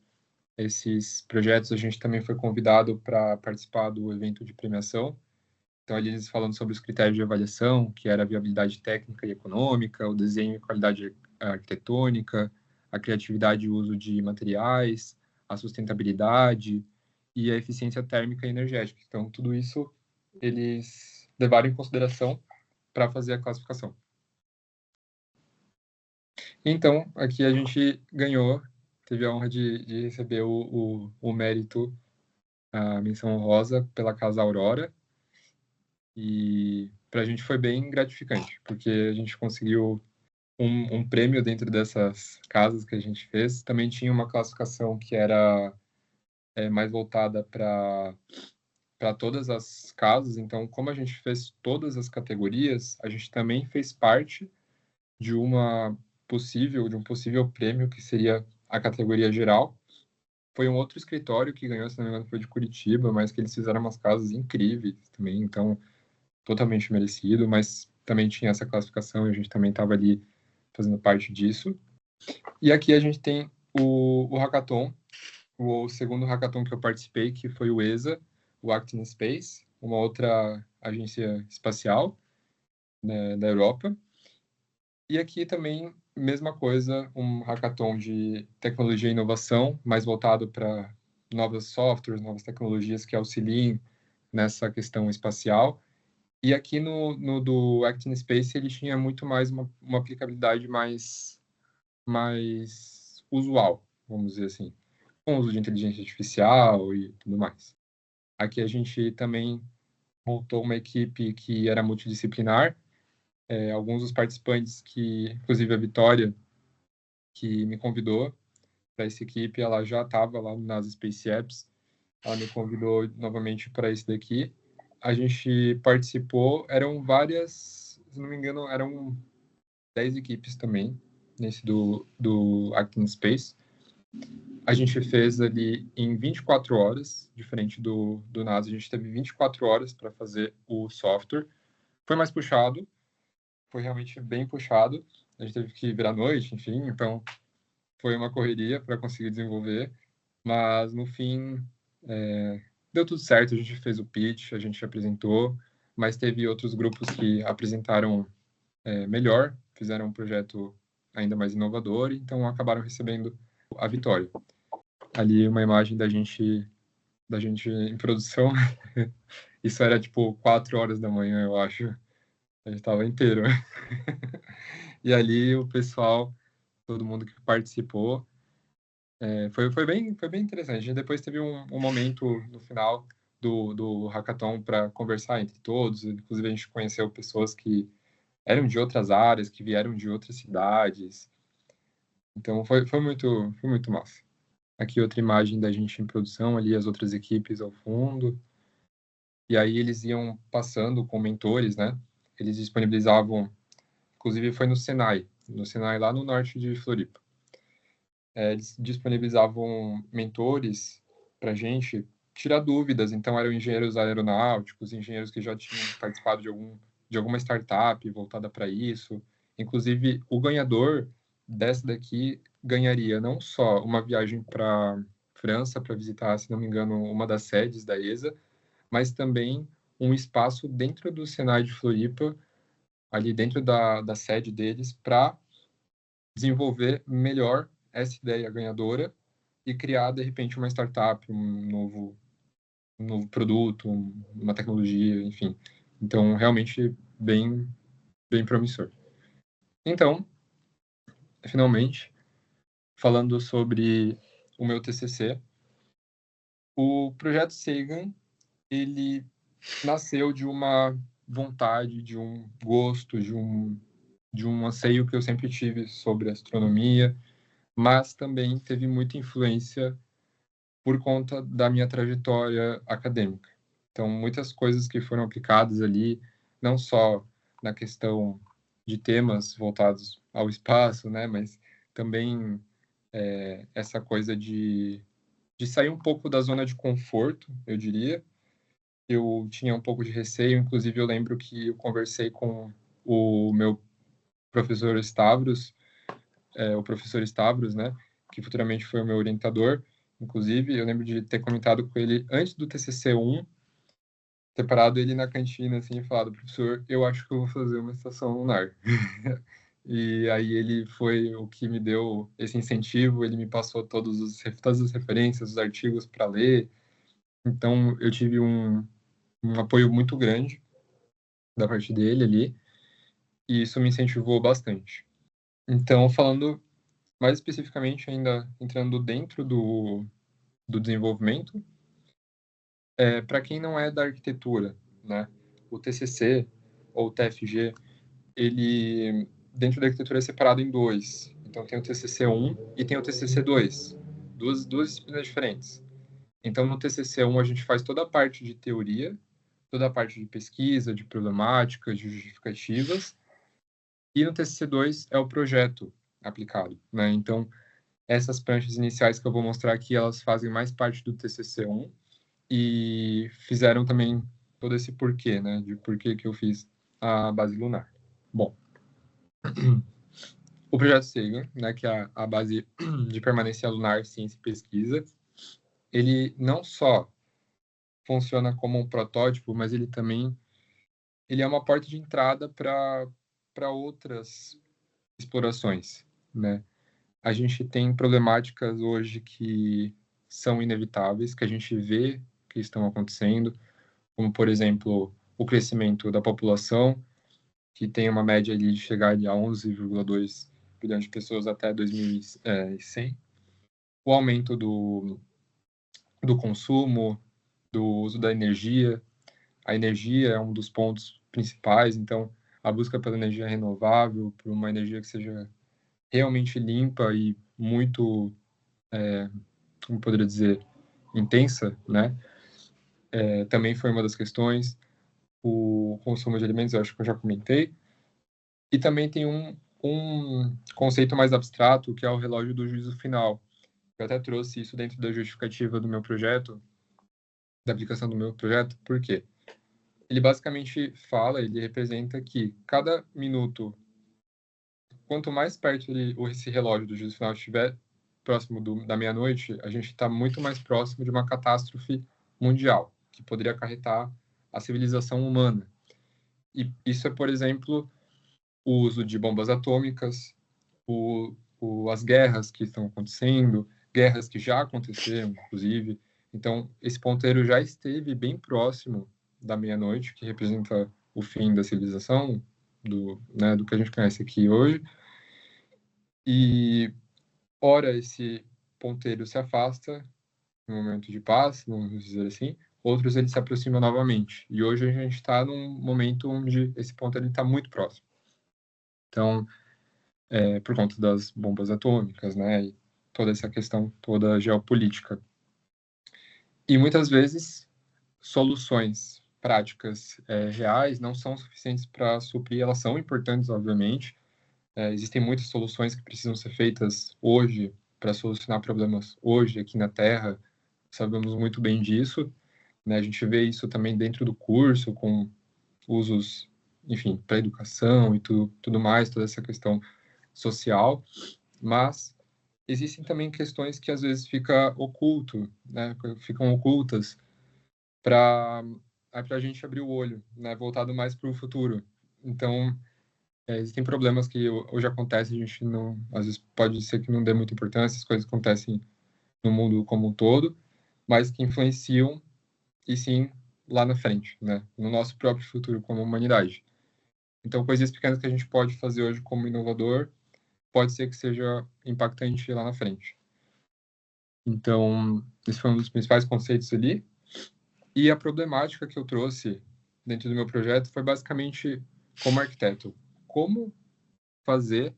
esses projetos, a gente também foi convidado para participar do evento de premiação. Então, ali eles falando sobre os critérios de avaliação, que era a viabilidade técnica e econômica, o desenho e qualidade arquitetônica, a criatividade e o uso de materiais, a sustentabilidade e a eficiência térmica e energética. Então, tudo isso eles levaram em consideração para fazer a classificação. Então, aqui a gente ganhou, teve a honra de receber o mérito, a menção honrosa pela Casa Aurora, e para a gente foi bem gratificante, porque a gente conseguiu um prêmio dentro dessas casas que a gente fez. Também tinha uma classificação que era mais voltada para todas as casas. Então, como a gente fez todas as categorias, a gente também fez parte de um possível prêmio, que seria a categoria geral. Foi um outro escritório que ganhou, se não me engano, foi de Curitiba, mas que eles fizeram umas casas incríveis também, então totalmente merecido, mas também tinha essa classificação e a gente também estava ali fazendo parte disso. E aqui a gente tem o hackathon, o segundo hackathon que eu participei, que foi o ESA, o Actin Space, uma outra agência espacial, né, da Europa. E aqui também, mesma coisa, um hackathon de tecnologia e inovação, mais voltado para novos softwares, novas tecnologias que auxiliem nessa questão espacial. E aqui no do Actin Space ele tinha muito mais uma aplicabilidade mais usual, vamos dizer assim, com o uso de inteligência artificial e tudo mais. Aqui a gente também montou uma equipe que era multidisciplinar. Alguns dos participantes, que inclusive a Vitória, que me convidou para essa equipe, ela já estava lá nas Space Apps, ela me convidou novamente para esse daqui. A gente participou, eram várias, se não me engano, eram 10 equipes também, nesse do Actin Space. A gente fez ali em 24 horas, diferente do NASA, a gente teve 24 horas para fazer o software. Foi mais puxado, foi realmente bem puxado. A gente teve que virar noite, enfim, então foi uma correria para conseguir desenvolver, mas no fim deu tudo certo. A gente fez o pitch, a gente apresentou, mas teve outros grupos que apresentaram melhor, fizeram um projeto ainda mais inovador, então acabaram recebendo a vitória. Ali uma imagem da gente em produção. Isso era tipo 4 horas da manhã, eu acho. A gente estava inteiro. E ali o pessoal, todo mundo que participou, foi bem interessante. A gente depois teve um momento no final do hackathon para conversar entre todos. Inclusive, a gente conheceu pessoas que eram de outras áreas, que vieram de outras cidades. Então, foi muito massa. Aqui outra imagem da gente em produção, ali as outras equipes ao fundo. E aí eles iam passando com mentores, né? Eles disponibilizavam, inclusive foi no Senai lá no norte de Floripa. Eles disponibilizavam mentores para a gente tirar dúvidas. Então, eram engenheiros aeronáuticos, engenheiros que já tinham participado de alguma startup voltada para isso. Inclusive, o ganhador dessa daqui ganharia não só uma viagem para França para visitar, se não me engano, uma das sedes da ESA, mas também um espaço dentro do Senai de Floripa, ali dentro da sede deles, para desenvolver melhor essa ideia ganhadora e criar, de repente, uma startup, um novo produto, uma tecnologia, enfim. Então, realmente, bem promissor. Então, finalmente, falando sobre o meu TCC, o projeto Sagan, ele nasceu de uma vontade, de um gosto, de um anseio que eu sempre tive sobre astronomia, mas também teve muita influência por conta da minha trajetória acadêmica. Então, muitas coisas que foram aplicadas ali, não só na questão de temas voltados ao espaço, né, mas também essa coisa de sair um pouco da zona de conforto, eu diria. Eu tinha um pouco de receio, inclusive eu lembro que eu conversei com o meu professor Stavros, o professor Stavros, né, que futuramente foi o meu orientador. Inclusive, eu lembro de ter comentado com ele antes do TCC 1, ter parado ele na cantina assim e falado: professor, eu acho que eu vou fazer uma estação lunar. e aí ele foi o que me deu esse incentivo, ele me passou todas as referências, os artigos para ler, então eu tive um apoio muito grande da parte dele ali, e isso me incentivou bastante. Então, falando mais especificamente ainda, entrando dentro do desenvolvimento, para quem não é da arquitetura, né, o TCC ou o TFG, ele, dentro da arquitetura, é separado em dois. Então, tem o TCC1 e tem o TCC2, duas disciplinas diferentes. Então, no TCC1, a gente faz toda a parte de teoria, toda a parte de pesquisa, de problemáticas, de justificativas, e no TCC2 é o projeto aplicado, né? Então, essas pranchas iniciais que eu vou mostrar aqui, elas fazem mais parte do TCC1 e fizeram também todo esse porquê, né? De porquê que eu fiz a base lunar. Bom, o projeto Sagan, né, que é a base de permanência lunar, ciência e pesquisa, ele não só funciona como um protótipo, mas ele é uma porta de entrada para outras explorações, né? A gente tem problemáticas hoje que são inevitáveis, que a gente vê que estão acontecendo, como, por exemplo, o crescimento da população, que tem uma média ali de chegar ali a 11,2 bilhões de pessoas até 2100, o aumento do consumo, do uso da energia. A energia é um dos pontos principais, então a busca pela energia renovável, por uma energia que seja realmente limpa e muito, como poderia dizer, intensa, né? Também foi uma das questões. O consumo de alimentos, eu acho que eu já comentei. E também tem um conceito mais abstrato, que é o relógio do juízo final. Eu até trouxe isso dentro da justificativa do meu projeto, da aplicação do meu projeto, por quê? Ele basicamente fala, ele representa que cada minuto, quanto mais perto esse relógio do juízo final estiver próximo da meia-noite, a gente está muito mais próximo de uma catástrofe mundial, que poderia acarretar a civilização humana. E isso é, por exemplo, o uso de bombas atômicas, as guerras que estão acontecendo, guerras que já aconteceram, inclusive. Então, esse ponteiro já esteve bem próximo da meia-noite, que representa o fim da civilização, do que a gente conhece aqui hoje. E, ora, esse ponteiro se afasta no momento de paz, vamos dizer assim, outros ele se aproxima novamente. E hoje a gente está num momento onde esse ponteiro está muito próximo. Então, por conta das bombas atômicas, né, e toda essa questão toda geopolítica. E muitas vezes soluções práticas reais não são suficientes para suprir, elas são importantes, obviamente. Existem muitas soluções que precisam ser feitas hoje para solucionar problemas hoje aqui na Terra, sabemos muito bem disso, né? A gente vê isso também dentro do curso, com usos, enfim, para educação e tudo mais, toda essa questão social, mas existem também questões que às vezes fica oculto, né? Ficam ocultas para a gente abrir o olho, né? Voltado mais para o futuro. Então, existem problemas que hoje acontecem, a gente não, às vezes pode ser que não dê muita importância, as coisas acontecem no mundo como um todo, mas que influenciam, e sim, lá na frente, né? No nosso próprio futuro como humanidade. Então, coisas pequenas que a gente pode fazer hoje como inovador, pode ser que seja impactante lá na frente. Então, esse foi um dos principais conceitos ali. E a problemática que eu trouxe dentro do meu projeto foi basicamente como arquiteto, como fazer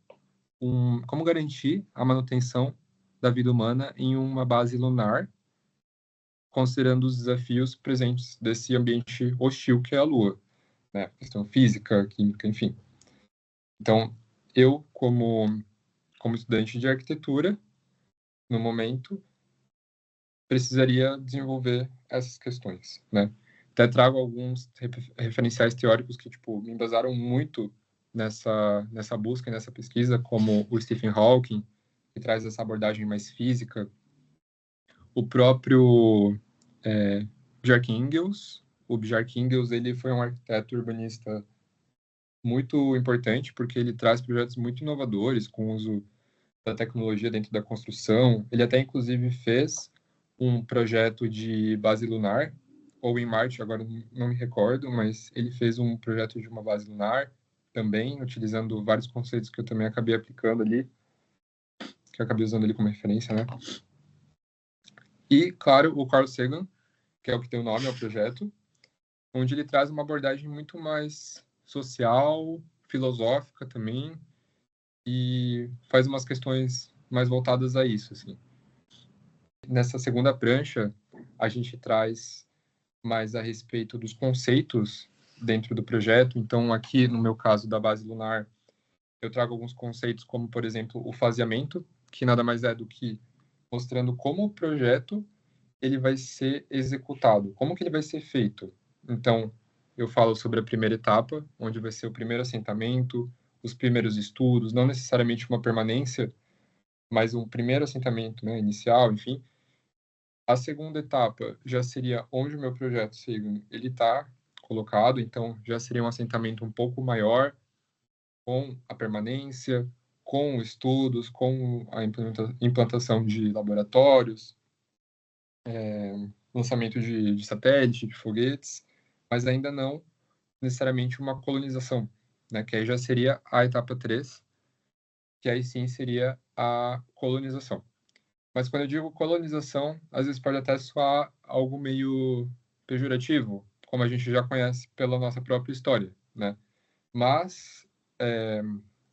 como garantir a manutenção da vida humana em uma base lunar, considerando os desafios presentes desse ambiente hostil que é a Lua, né? Questão física, química, enfim. Então, eu como estudante de arquitetura, no momento, precisaria desenvolver essas questões, né? Até trago alguns referenciais teóricos que, tipo, me embasaram muito nessa busca, nessa pesquisa, como o Stephen Hawking, que traz essa abordagem mais física, o próprio Bjarke Ingels. O Bjarke Ingels, ele foi um arquiteto urbanista muito importante, porque ele traz projetos muito inovadores, com o uso da tecnologia dentro da construção. Ele até, inclusive, fez um projeto de base lunar, ou em Marte, agora não me recordo, mas ele fez um projeto de uma base lunar também, utilizando vários conceitos que eu também acabei aplicando ali, que eu acabei usando ali como referência, né? E, claro, o Carl Sagan, que é o que tem o nome ao projeto, onde ele traz uma abordagem muito mais social, filosófica também, e faz umas questões mais voltadas a isso, assim. Nessa segunda prancha, a gente traz mais a respeito dos conceitos dentro do projeto. Então, aqui, no meu caso da base lunar, eu trago alguns conceitos como, por exemplo, o faseamento, que nada mais é do que mostrando como o projeto ele vai ser executado, como que ele vai ser feito. Então, eu falo sobre a primeira etapa, onde vai ser o primeiro assentamento, os primeiros estudos, não necessariamente uma permanência, mas um primeiro assentamento, né, inicial, enfim. A segunda etapa já seria onde o meu projeto ele está colocado, então já seria um assentamento um pouco maior, com a permanência, com estudos, com a implantação de laboratórios, lançamento de satélite, de foguetes, mas ainda não necessariamente uma colonização, né? Que aí já seria a etapa 3, que aí sim seria a colonização. Mas quando eu digo colonização, às vezes pode até soar algo meio pejorativo, como a gente já conhece pela nossa própria história, né? Mas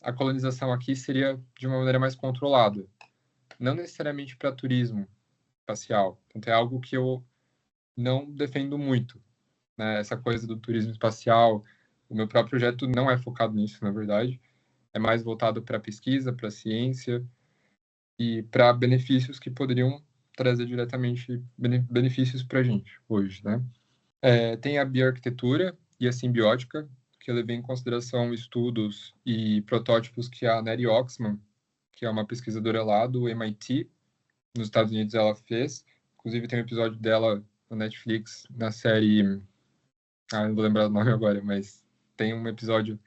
a colonização aqui seria de uma maneira mais controlada, não necessariamente para turismo espacial. Então, é algo que eu não defendo muito, né? Essa coisa do turismo espacial, o meu próprio projeto não é focado nisso, na verdade. É mais voltado para pesquisa, para ciência e para benefícios que poderiam trazer diretamente benefícios para a gente hoje, né? Tem a bioarquitetura e a simbiótica, que eu levei em consideração estudos e protótipos que a Neri Oxman, que é uma pesquisadora lá do MIT, nos Estados Unidos, ela fez. Inclusive, tem um episódio dela na Netflix, na série... não vou lembrar o nome agora, mas tem um episódio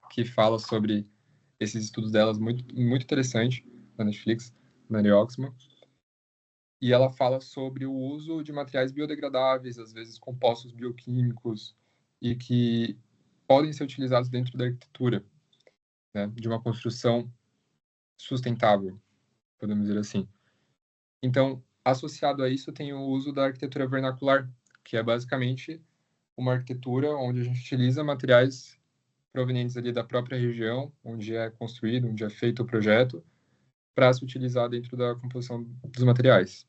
que fala sobre esses estudos delas, muito, muito interessante, na Netflix, na Neri Oxman. E ela fala sobre o uso de materiais biodegradáveis, às vezes compostos bioquímicos, e que podem ser utilizados dentro da arquitetura, né, de uma construção sustentável, podemos dizer assim. Então, associado a isso, tem o uso da arquitetura vernacular, que é basicamente uma arquitetura onde a gente utiliza materiais provenientes ali da própria região, onde é construído, onde é feito o projeto, para se utilizar dentro da composição dos materiais.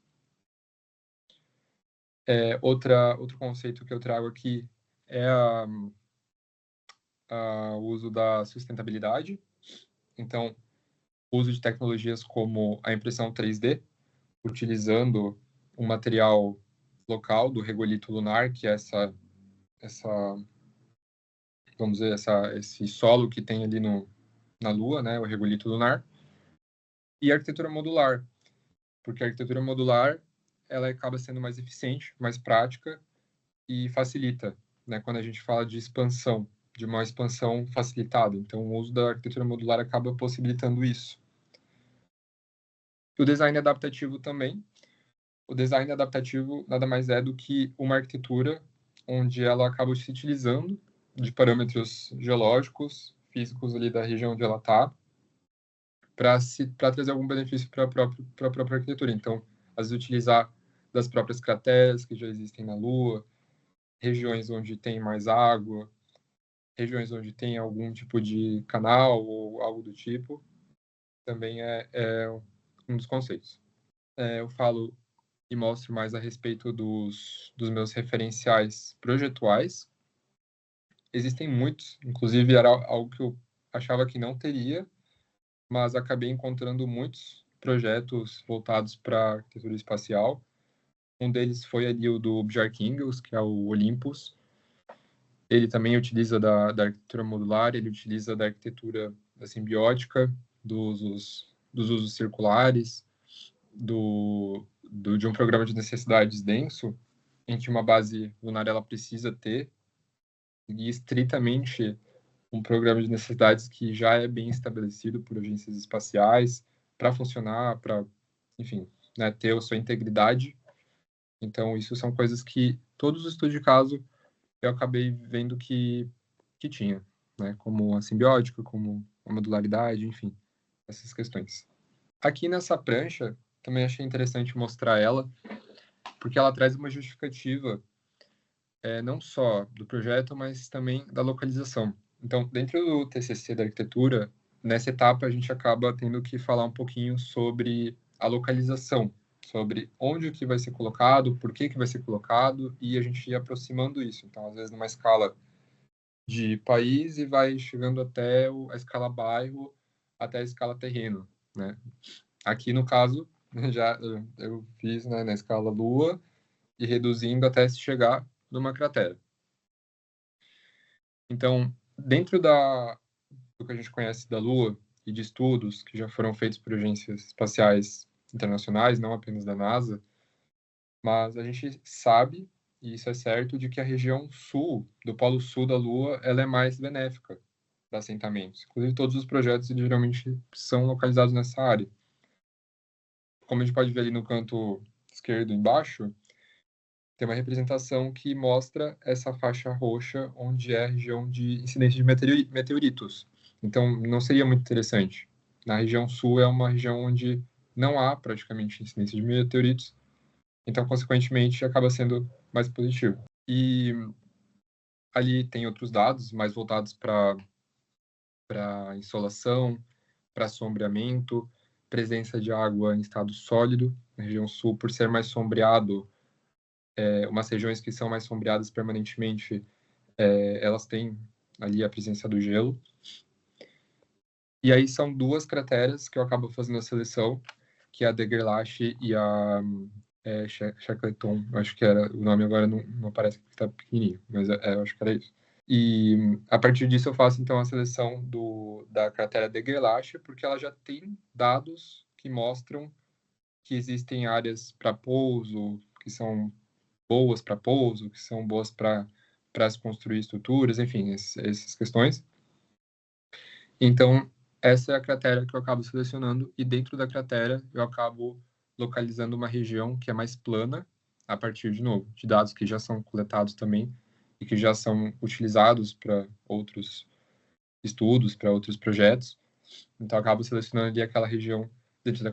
Outro conceito que eu trago aqui é o uso da sustentabilidade. Então, o uso de tecnologias como a impressão 3D, utilizando um material local do regolito lunar, que é vamos dizer, esse solo que tem ali na Lua, né, o regolito lunar, e a arquitetura modular, porque a arquitetura modular ela acaba sendo mais eficiente, mais prática e facilita, né, quando a gente fala de expansão, de uma expansão facilitada. Então, o uso da arquitetura modular acaba possibilitando isso. O design adaptativo também. O design adaptativo nada mais é do que uma arquitetura onde ela acaba se utilizando de parâmetros geológicos, físicos ali da região onde ela está, para trazer algum benefício para a própria arquitetura. Então, às vezes utilizar das próprias crateras que já existem na Lua, regiões onde tem mais água, regiões onde tem algum tipo de canal ou algo do tipo, também é um dos conceitos. Eu falo e mostro mais a respeito dos meus referenciais projetuais. Existem muitos, inclusive era algo que eu achava que não teria, mas acabei encontrando muitos projetos voltados para a arquitetura espacial. Um deles foi ali o do Bjarke Ingels, que é o Olympus. Ele também utiliza da arquitetura modular, ele utiliza da arquitetura da simbiótica, dos usos circulares, de um programa de necessidades denso, em que uma base lunar ela precisa ter, e estritamente um programa de necessidades que já é bem estabelecido por agências espaciais para funcionar, para, enfim, né, ter a sua integridade. Então, isso são coisas que todos os estudos de caso eu acabei vendo que tinha, né, como a simbiótica, como a modularidade, enfim, essas questões. Aqui nessa prancha, também achei interessante mostrar ela, porque ela traz uma justificativa não só do projeto, mas também da localização. Então, dentro do TCC da arquitetura, nessa etapa a gente acaba tendo que falar um pouquinho sobre a localização, sobre onde o que vai ser colocado, por que vai ser colocado, e a gente ir aproximando isso. Então, às vezes, numa escala de país e vai chegando até a escala bairro, até a escala terreno, né? Aqui, no caso, já eu fiz, né, na escala Lua e reduzindo até se chegar numa cratera. Então, dentro do que a gente conhece da Lua e de estudos que já foram feitos por agências espaciais internacionais, não apenas da NASA, mas a gente sabe, e isso é certo, de que a região sul, do polo sul da Lua, ela é mais benéfica para assentamentos. Inclusive, todos os projetos geralmente são localizados nessa área. Como a gente pode ver ali no canto esquerdo embaixo, tem uma representação que mostra essa faixa roxa, onde é a região de incidência de meteoritos. Então, não seria muito interessante. Na região sul é uma região onde não há praticamente incidência de meteoritos, então, consequentemente, acaba sendo mais positivo. E ali tem outros dados mais voltados para insolação, para sombreamento, presença de água em estado sólido na região sul, por ser mais sombreado, umas regiões que são mais sombreadas permanentemente, elas têm ali a presença do gelo. E aí são duas crateras que eu acabo fazendo a seleção, que é a Degerlache e a Shackleton. Acho que era o nome, agora não parece que está pequenininho, mas eu acho que era isso. E a partir disso eu faço então a seleção da cratera Degerlache, porque ela já tem dados que mostram que existem áreas para pouso, que são boas para pouso, que são boas para se construir estruturas, enfim, essas questões. Então, essa é a cratera que eu acabo selecionando, e dentro da cratera eu acabo localizando uma região que é mais plana, a partir, de novo, de dados que já são coletados também e que já são utilizados para outros estudos, para outros projetos. Então, eu acabo selecionando ali aquela região dentro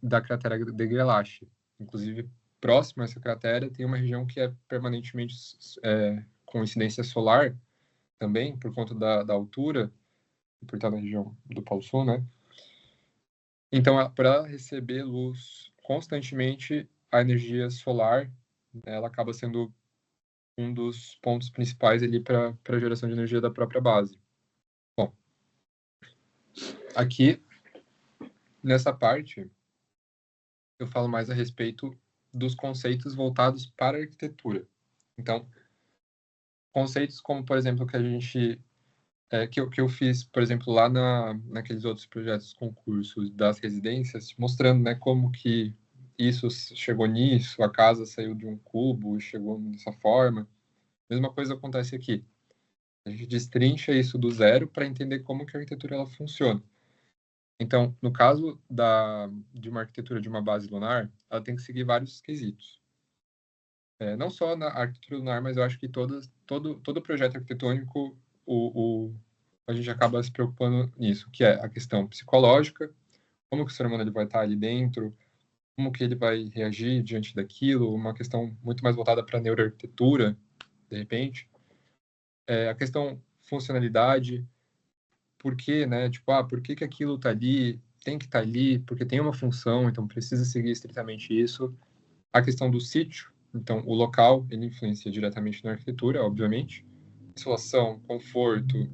da cratera de Greelache. Inclusive, próximo a essa cratera tem uma região que é permanentemente com incidência solar também, por conta da altura, por estar na região do Polo Sul, né? Então, para receber luz constantemente, a energia solar, ela acaba sendo um dos pontos principais ali para a geração de energia da própria base. Bom, aqui, nessa parte, eu falo mais a respeito dos conceitos voltados para a arquitetura. Então, conceitos como, por exemplo, que a gente que eu fiz, por exemplo, lá naqueles outros projetos, concursos das residências, mostrando, né, como que isso chegou nisso, a casa saiu de um cubo e chegou dessa forma. Mesma coisa acontece aqui. A gente destrincha isso do zero para entender como que a arquitetura ela funciona. Então, no caso de uma arquitetura de uma base lunar, ela tem que seguir vários quesitos. Não só na arquitetura lunar, mas eu acho que todo projeto arquitetônico, a gente acaba se preocupando nisso, que é a questão psicológica, como que o ser humano ele vai estar ali dentro, como que ele vai reagir diante daquilo, uma questão muito mais voltada para a neuroarquitetura, de repente. A questão funcionalidade, por que, né? Tipo, por que aquilo está ali, tem que estar ali, porque tem uma função, então precisa seguir estritamente isso. A questão do sítio, então o local, ele influencia diretamente na arquitetura, obviamente. Insolação, conforto,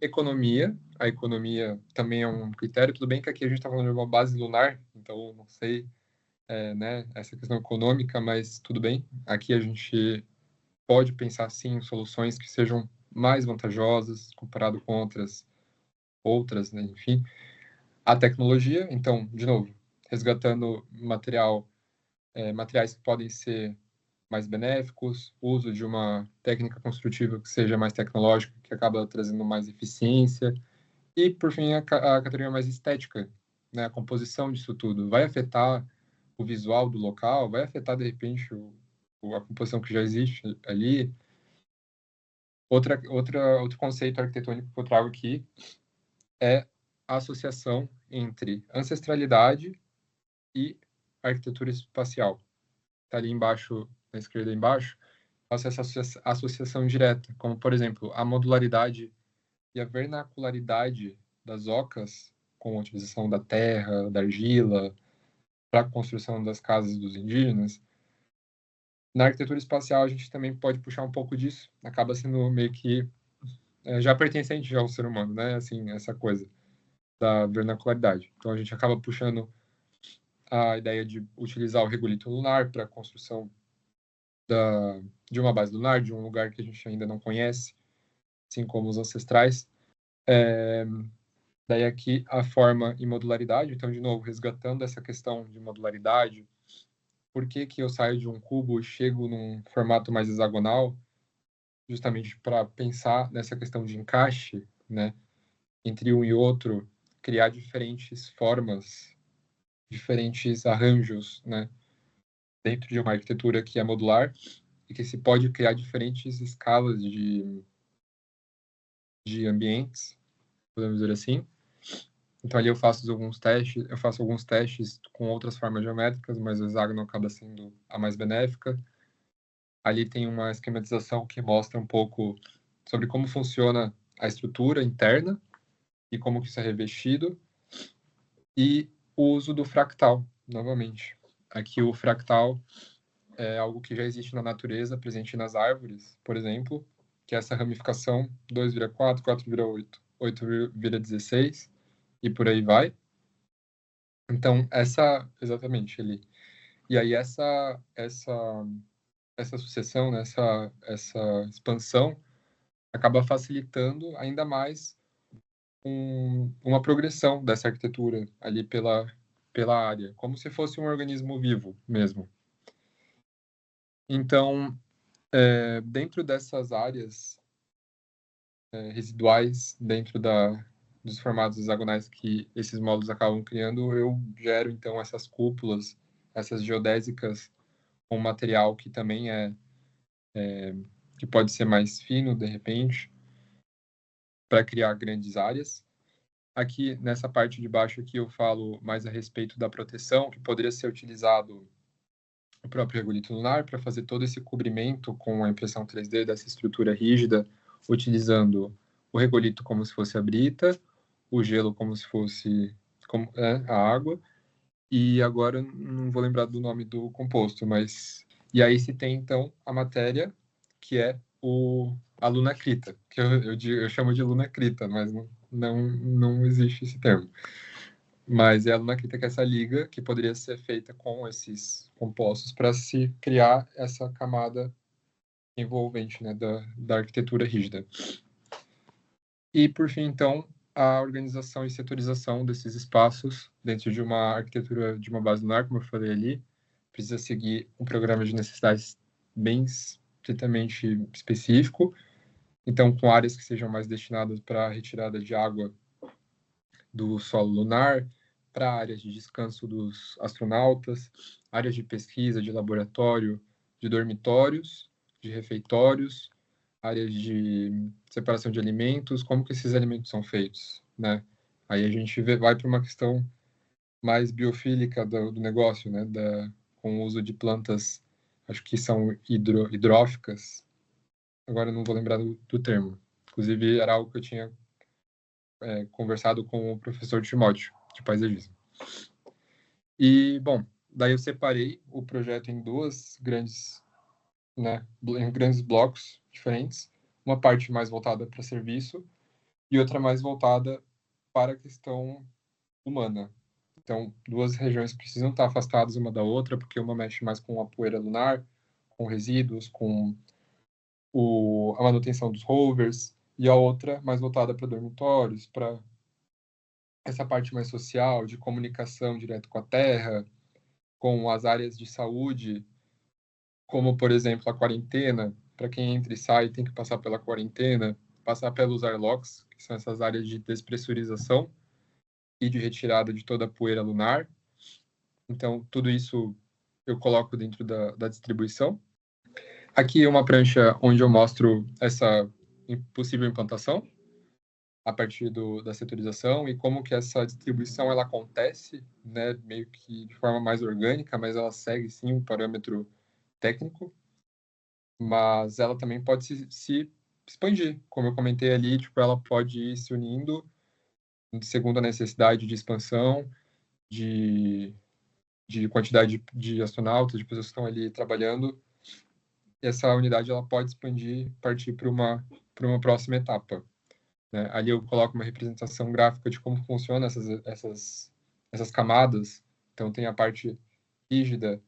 economia. A economia também é um critério. Tudo bem que aqui a gente está falando de uma base lunar, então não sei, né, essa questão econômica, mas tudo bem. Aqui a gente pode pensar, sim, em soluções que sejam mais vantajosas comparado com outras, né, enfim. A tecnologia, então, de novo, resgatando materiais que podem ser mais benéficos, uso de uma técnica construtiva que seja mais tecnológica, que acaba trazendo mais eficiência, e, por fim, a categoria mais estética, né? A composição disso tudo. Vai afetar o visual do local, vai afetar, de repente, a composição que já existe ali. Outro conceito arquitetônico que eu trago aqui é a associação entre ancestralidade e arquitetura espacial. Está ali embaixo, na esquerda embaixo, faço essa associação direta, como, por exemplo, a modularidade e a vernacularidade das ocas, com a utilização da terra, da argila, para a construção das casas dos indígenas. Na arquitetura espacial, a gente também pode puxar um pouco disso, acaba sendo meio que já pertencente ao ser humano, né? Assim, essa coisa da vernacularidade. Então, a gente acaba puxando a ideia de utilizar o regolito lunar para a construção de uma base lunar, de um lugar que a gente ainda não conhece, assim como os ancestrais. Daí aqui a forma e modularidade, então, de novo, resgatando essa questão de modularidade, por que que eu saio de um cubo e chego num formato mais hexagonal, justamente para pensar nessa questão de encaixe, né, entre um e outro, criar diferentes formas, diferentes arranjos, né, dentro de uma arquitetura que é modular e que se pode criar diferentes escalas de ambientes, podemos dizer assim. Então ali eu faço alguns testes com outras formas geométricas, mas o hexágono acaba sendo a mais benéfica. Ali tem uma esquematização que mostra um pouco sobre como funciona a estrutura interna e como que isso é revestido, e o uso do fractal, novamente. Aqui o fractal é algo que já existe na natureza, presente nas árvores, por exemplo, que é essa ramificação 2 vira 4, 4 vira 8, 8 vira 16, e por aí vai. Então, exatamente, ali. E aí essa sucessão, né, essa expansão acaba facilitando ainda mais uma progressão dessa arquitetura ali pela área, como se fosse um organismo vivo mesmo. Então, dentro dessas áreas residuais, dentro dos formatos hexagonais que esses módulos acabam criando, eu gero, então, essas cúpulas, essas geodésicas, com material que também que pode ser mais fino, de repente, para criar grandes áreas. Aqui, nessa parte de baixo aqui, eu falo mais a respeito da proteção, que poderia ser utilizado o próprio regolito lunar para fazer todo esse cobrimento com a impressão 3D dessa estrutura rígida, utilizando o regolito como se fosse a brita, o gelo como se fosse a água, e agora não vou lembrar do nome do composto, mas... E aí se tem, então, a matéria, que é a lunacrita, que eu chamo de lunacrita, mas não existe esse termo. Mas é a lunacrita, que é essa liga que poderia ser feita com esses compostos para se criar essa camada envolvente, né, da arquitetura rígida. E, por fim, então, a organização e setorização desses espaços dentro de uma arquitetura de uma base lunar, como eu falei ali, precisa seguir um programa de necessidades bem estritamente específico, então com áreas que sejam mais destinadas para a retirada de água do solo lunar, para áreas de descanso dos astronautas, áreas de pesquisa, de laboratório, de dormitórios, de refeitórios, áreas de separação de alimentos, como que esses alimentos são feitos, né? Aí a gente vai para uma questão mais biofílica do negócio, né? Com o uso de plantas, acho que são hidróficas, agora eu não vou lembrar do termo. Inclusive, era algo que eu tinha conversado com o professor Timóteo, de paisagismo. E, bom, daí eu separei o projeto em em grandes blocos diferentes, uma parte mais voltada para serviço e outra mais voltada para a questão humana. Então, duas regiões precisam estar afastadas uma da outra, porque uma mexe mais com a poeira lunar, com resíduos, com a manutenção dos rovers, e a outra mais voltada para dormitórios, para essa parte mais social, de comunicação direto com a terra, com as áreas de saúde, como, por exemplo, a quarentena. Para quem entra e sai, tem que passar pela quarentena, passar pelos airlocks, que são essas áreas de despressurização e de retirada de toda a poeira lunar. Então, tudo isso eu coloco dentro da distribuição. Aqui é uma prancha onde eu mostro essa possível implantação a partir da setorização e como que essa distribuição ela acontece, né, meio que de forma mais orgânica, mas ela segue sim um parâmetro técnico, mas ela também pode se expandir, como eu comentei ali, tipo, ela pode ir se unindo segundo a necessidade de expansão, de, de quantidade de astronautas, de pessoas que estão ali trabalhando, e essa unidade ela pode expandir, partir para uma próxima etapa. Né? Ali eu coloco uma representação gráfica de como funcionam essas camadas. Então, tem a parte rígida,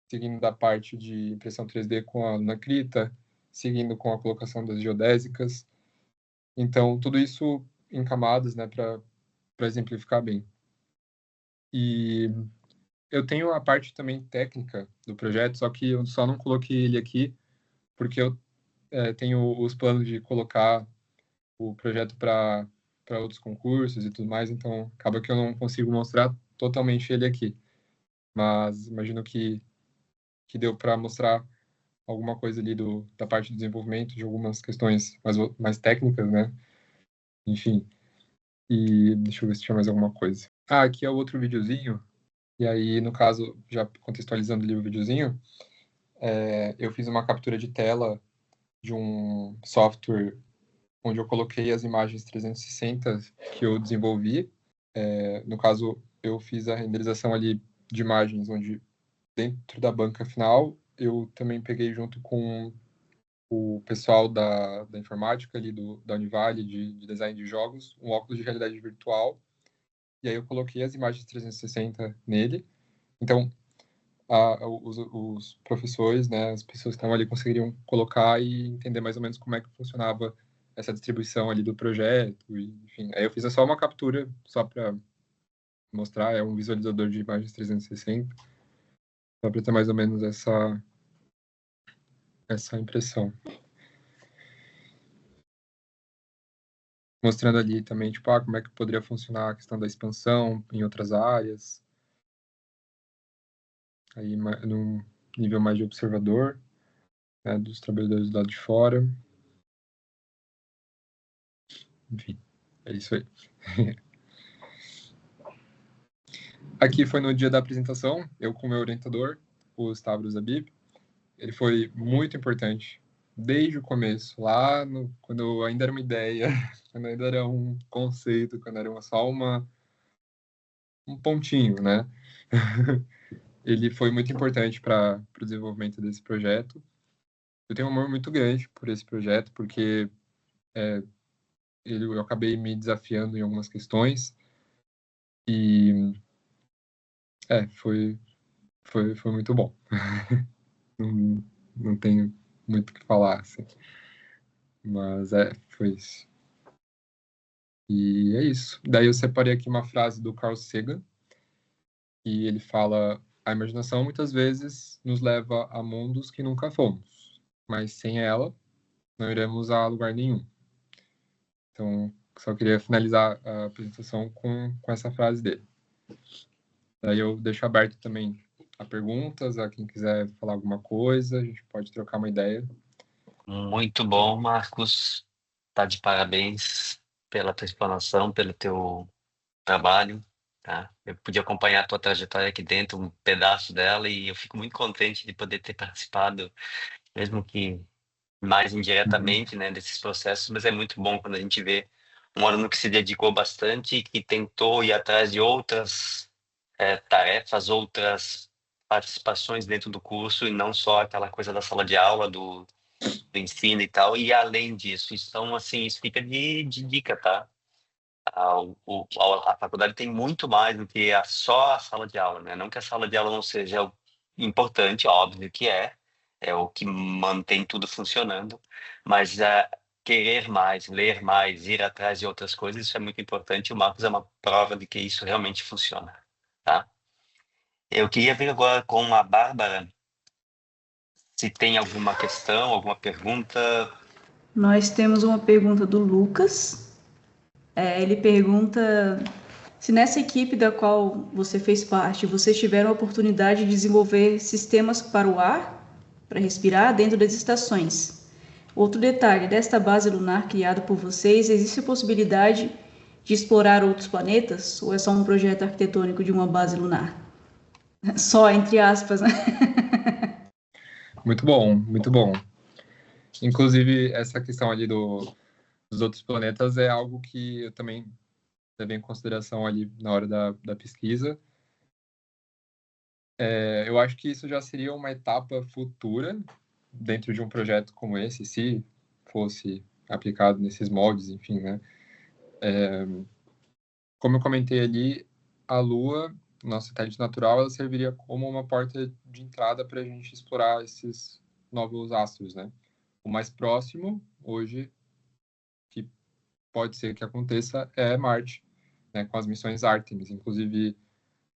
seguindo da parte de impressão 3D com a lunacrita, seguindo com a colocação das geodésicas. Então, tudo isso em camadas, né, para exemplificar bem. E eu tenho a parte também técnica do projeto, só que eu só não coloquei ele aqui, porque eu tenho os planos de colocar o projeto para outros concursos e tudo mais, então acaba que eu não consigo mostrar totalmente ele aqui. Mas imagino que deu para mostrar alguma coisa ali da parte do desenvolvimento, de algumas questões mais técnicas, né? Enfim. E deixa eu ver se tinha mais alguma coisa. Ah, aqui é o outro videozinho. E aí, no caso, já contextualizando ali o videozinho, eu fiz uma captura de tela de um software onde eu coloquei as imagens 360 que eu desenvolvi. No caso, eu fiz a renderização ali de imagens, onde dentro da banca final, eu também peguei junto com o pessoal da informática ali da Univale, de design de jogos, um óculos de realidade virtual, e aí eu coloquei as imagens 360 nele. Então, os professores, né, as pessoas que estavam ali conseguiriam colocar e entender mais ou menos como é que funcionava essa distribuição ali do projeto, e, enfim. Aí eu fiz só uma captura, só para mostrar, é um visualizador de imagens 360, só para ter mais ou menos essa impressão. Mostrando ali também, tipo, como é que poderia funcionar a questão da expansão em outras áreas, aí num nível mais de observador, né, dos trabalhadores do lado de fora. Enfim, é isso aí. Aqui foi no dia da apresentação, eu com o meu orientador, o Stavros Zabib. Ele foi muito importante, desde o começo, lá quando ainda era uma ideia, quando ainda era um conceito, quando era só um pontinho, né? Ele foi muito importante para o desenvolvimento desse projeto. Eu tenho um amor muito grande por esse projeto, porque eu acabei me desafiando em algumas questões e foi muito bom. Não, não tenho muito o que falar, assim. Mas foi isso. E é isso. Daí eu separei aqui uma frase do Carl Sagan, e ele fala: a imaginação muitas vezes nos leva a mundos que nunca fomos, mas sem ela não iremos a lugar nenhum. Então, só queria finalizar a apresentação com essa frase dele. Daí eu deixo aberto também a perguntas, a quem quiser falar alguma coisa, a gente pode trocar uma ideia. Muito bom, Marcos. Tá de parabéns pela tua explanação, pelo teu trabalho, tá? Eu pude acompanhar a tua trajetória aqui dentro, um pedaço dela, e eu fico muito contente de poder ter participado, mesmo que mais Uhum. indiretamente, né, desses processos, mas é muito bom quando a gente vê um aluno que se dedicou bastante, que tentou ir atrás de outras tarefas, outras participações dentro do curso, e não só aquela coisa da sala de aula, do ensino e tal, e além disso. Então, assim, isso fica de dica, tá? A faculdade tem muito mais do que só a sala de aula, né? Não que a sala de aula não seja importante, óbvio que é o que mantém tudo funcionando, mas querer mais, ler mais, ir atrás de outras coisas, isso é muito importante. O Marcos é uma prova de que isso realmente funciona, tá? Eu queria ver agora com a Bárbara Se tem alguma questão, alguma pergunta. Nós temos uma pergunta do Lucas. Ele pergunta se nessa equipe da qual você fez parte, vocês tiveram a oportunidade de desenvolver sistemas para o ar, para respirar, dentro das estações. Outro detalhe, desta base lunar criada por vocês, existe a possibilidade de explorar outros planetas? Ou é só um projeto arquitetônico de uma base lunar? Só, entre aspas, né? Muito bom, muito bom. Inclusive, essa questão ali dos outros planetas é algo que eu também levei em consideração ali na hora da pesquisa. Eu acho que isso já seria uma etapa futura dentro de um projeto como esse, se fosse aplicado nesses moldes, enfim, né? Como eu comentei ali, a Lua, nosso satélite natural, ela serviria como uma porta de entrada para a gente explorar esses novos astros, né? O mais próximo, hoje, que pode ser que aconteça, é Marte, né? Com as missões Artemis. Inclusive,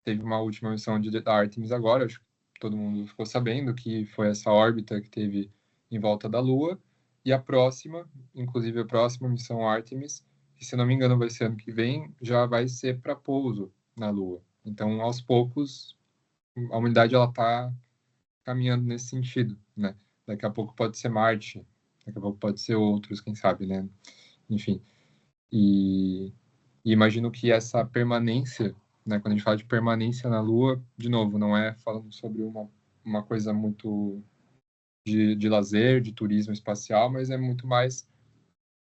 teve uma última missão da Artemis agora, acho que todo mundo ficou sabendo que foi essa órbita que teve em volta da Lua. E a próxima, inclusive a próxima missão Artemis, que se não me engano vai ser ano que vem, já vai ser para pouso na Lua. Então, aos poucos, a humanidade ela está caminhando nesse sentido, né? Daqui a pouco pode ser Marte, daqui a pouco pode ser outros, quem sabe, né? Enfim. E imagino que essa permanência, né, quando a gente fala de permanência na Lua, de novo, não é falando sobre uma coisa muito de lazer, de turismo espacial, mas é muito mais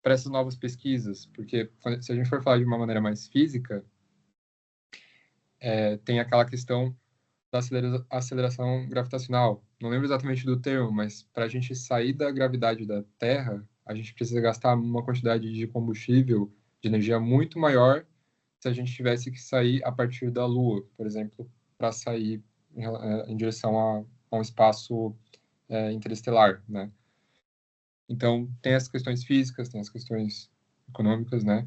para essas novas pesquisas, porque se a gente for falar de uma maneira mais física, tem aquela questão da aceleração gravitacional. Não lembro exatamente do termo, mas para a gente sair da gravidade da Terra, a gente precisa gastar uma quantidade de combustível, de energia muito maior se a gente tivesse que sair a partir da Lua, por exemplo, para sair em direção a um espaço interestelar, né? Então, tem as questões físicas, tem as questões econômicas, né?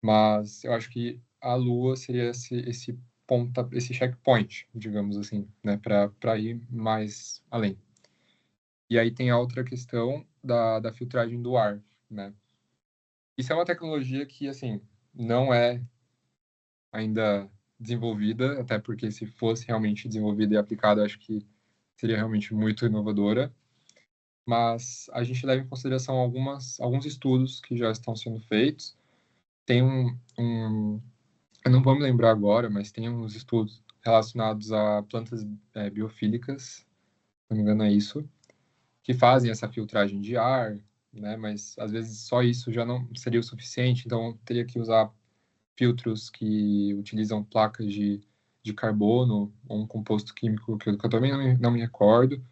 Mas eu acho que a Lua seria esse ponta, esse checkpoint, digamos assim, né? Para ir mais além. E aí tem a outra questão da filtragem do ar, né? Isso é uma tecnologia que, assim, não é ainda desenvolvida, até porque se fosse realmente desenvolvida e aplicada, acho que seria realmente muito inovadora. Mas a gente leva em consideração alguns estudos que já estão sendo feitos. Tem eu não vou me lembrar agora, mas tem uns estudos relacionados a plantas biofílicas, se não me engano é isso, que fazem essa filtragem de ar, né? Mas às vezes só isso já não seria o suficiente, então teria que usar filtros que utilizam placas de carbono, ou um composto químico que eu também não me recordo,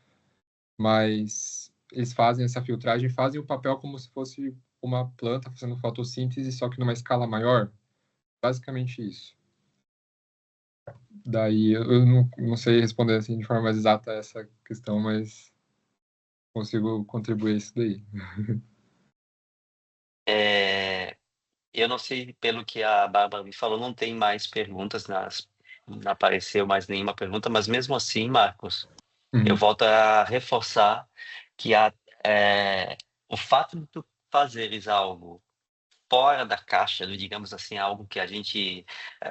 mas eles fazem essa filtragem, fazem o papel como se fosse uma planta fazendo fotossíntese, só que numa escala maior. Basicamente isso. Daí eu não sei responder assim de forma mais exata essa questão, mas consigo contribuir isso daí. Eu não sei, pelo que a Bárbara me falou, não tem mais perguntas, não apareceu mais nenhuma pergunta, mas mesmo assim, Marcos, eu Uhum. volto a reforçar que o fato de tu fazeres algo fora da caixa, digamos assim, algo que a gente,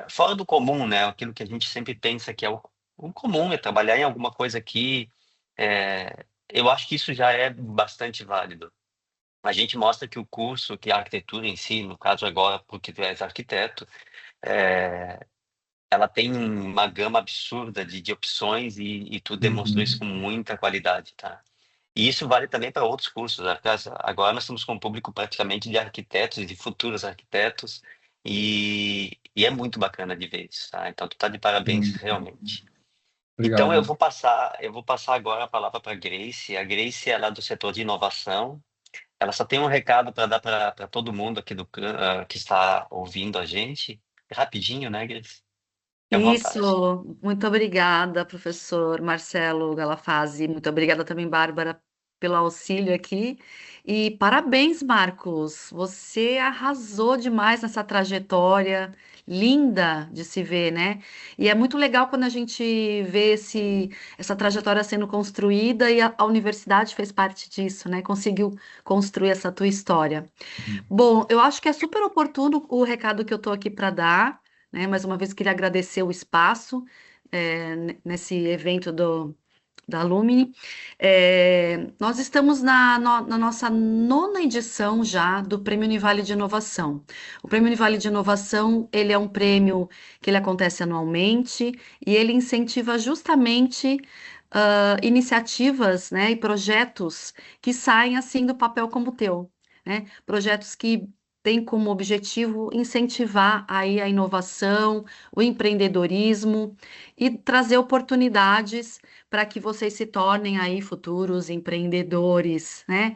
fora do comum, né? Aquilo que a gente sempre pensa que é o comum, é trabalhar em alguma coisa aqui, eu acho que isso já é bastante válido. A gente mostra que o curso, que a arquitetura em si, no caso agora, porque tu és arquiteto, é, ela tem uma gama absurda de opções e tu demonstrou isso Uhum. com muita qualidade, tá? E isso vale também para outros cursos. Agora nós estamos com um público praticamente de arquitetos e de futuros arquitetos e é muito bacana de ver isso, tá? Então tu tá de parabéns Uhum. realmente. Então Obrigado. eu vou passar agora a palavra para a Grace. A Grace ela é do setor de inovação. Ela só tem um recado para dar para todo mundo aqui que está ouvindo a gente. Rapidinho, né, Grace? Fique à vontade. Isso, muito obrigada, professor Marcelo Galafazzi. Muito obrigada também, Bárbara, pelo auxílio aqui. E parabéns, Marcos. Você arrasou demais nessa trajetória, linda de se ver, né? E é muito legal quando a gente vê essa trajetória sendo construída e a universidade fez parte disso, né? Conseguiu construir essa tua história. Bom, eu acho que é super oportuno o recado que eu estou aqui para dar, né? Mais uma vez, queria agradecer o espaço, nesse evento da Alumni. Nós estamos na nossa nona edição já do Prêmio Univale de Inovação. O Prêmio Univale de Inovação, ele é um prêmio que ele acontece anualmente e ele incentiva justamente iniciativas, né, e projetos que saem assim do papel como o teu, né? Projetos que têm como objetivo incentivar aí a inovação, o empreendedorismo e trazer oportunidades para que vocês se tornem aí futuros empreendedores, né?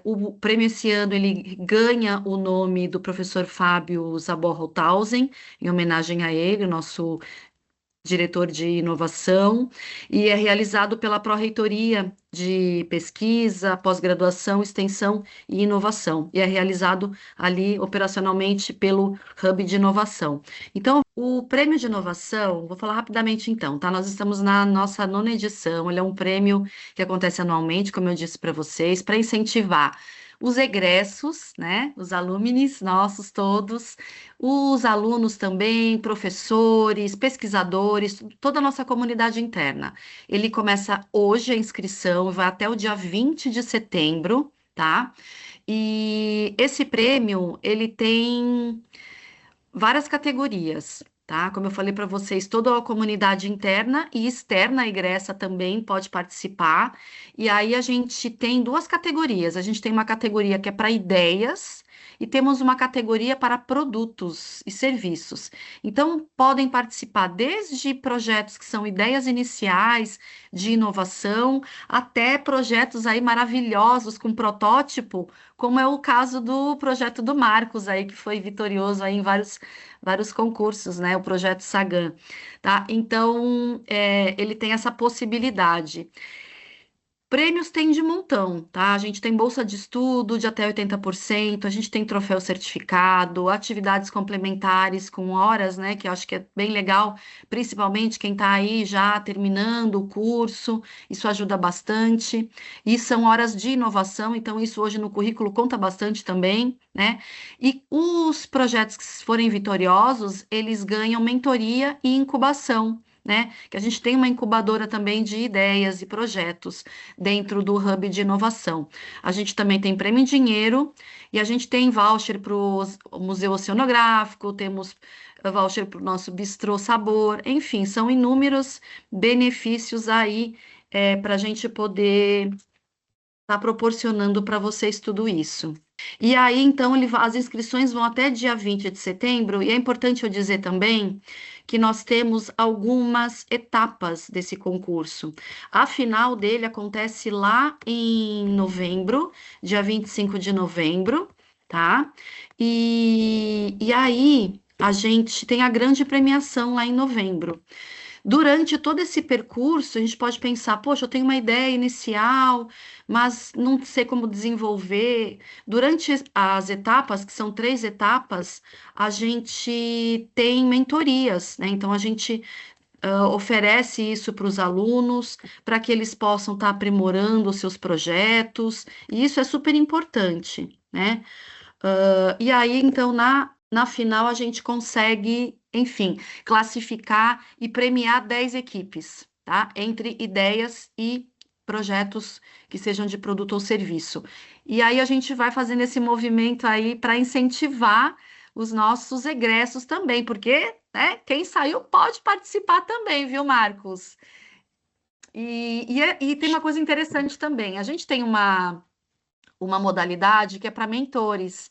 O prêmio esse ano ele ganha o nome do professor Fábio Zaborro-Tausen, em homenagem a ele, o nosso diretor de inovação, e é realizado pela Pró-Reitoria de Pesquisa, Pós-Graduação, Extensão e Inovação, e é realizado ali operacionalmente pelo Hub de Inovação. Então, o prêmio de inovação, vou falar rapidamente então, tá? Nós estamos na nossa nona edição, ele é um prêmio que acontece anualmente, como eu disse para vocês, para incentivar os egressos, né, os alumnis nossos todos, os alunos também, professores, pesquisadores, toda a nossa comunidade interna. Ele começa hoje a inscrição, vai até o dia 20 de setembro, tá? E esse prêmio, ele tem várias categorias, tá? Como eu falei para vocês, toda a comunidade interna e externa, a egressa também pode participar. E aí a gente tem duas categorias. A gente tem uma categoria que é para ideias e temos uma categoria para produtos e serviços. Então, podem participar desde projetos que são ideias iniciais de inovação até projetos aí maravilhosos com protótipo, como é o caso do projeto do Marcos aí, que foi vitorioso aí em vários concursos, né? O projeto Sagan, tá? Então, ele tem essa possibilidade. Prêmios tem de montão, tá? A gente tem bolsa de estudo de até 80%, a gente tem troféu certificado, atividades complementares com horas, né? Que eu acho que é bem legal, principalmente quem tá aí já terminando o curso, isso ajuda bastante. E são horas de inovação, então isso hoje no currículo conta bastante também, né? E os projetos que forem vitoriosos, eles ganham mentoria e incubação, né? Que a gente tem uma incubadora também de ideias e projetos dentro do Hub de Inovação. A gente também tem prêmio em dinheiro e a gente tem voucher para o Museu Oceanográfico, temos voucher para o nosso Bistrô Sabor, enfim, são inúmeros benefícios aí para a gente poder estar proporcionando para vocês tudo isso. E aí, então, as inscrições vão até dia 20 de setembro, e é importante eu dizer também que nós temos algumas etapas desse concurso. A final dele acontece lá em novembro, dia 25 de novembro, tá? E aí, a gente tem a grande premiação lá em novembro. Durante todo esse percurso, a gente pode pensar, poxa, eu tenho uma ideia inicial, mas não sei como desenvolver. Durante as etapas, que são 3 etapas, a gente tem mentorias, né? Então, a gente oferece isso para os alunos, para que eles possam estar aprimorando os seus projetos, e isso é super importante, né? E aí, então, na final, a gente consegue, enfim, classificar e premiar 10 equipes, tá? Entre ideias e projetos que sejam de produto ou serviço. E aí a gente vai fazendo esse movimento aí para incentivar os nossos egressos também, porque, né, quem saiu pode participar também, viu, Marcos? E tem uma coisa interessante também. A gente tem uma modalidade que é para mentores.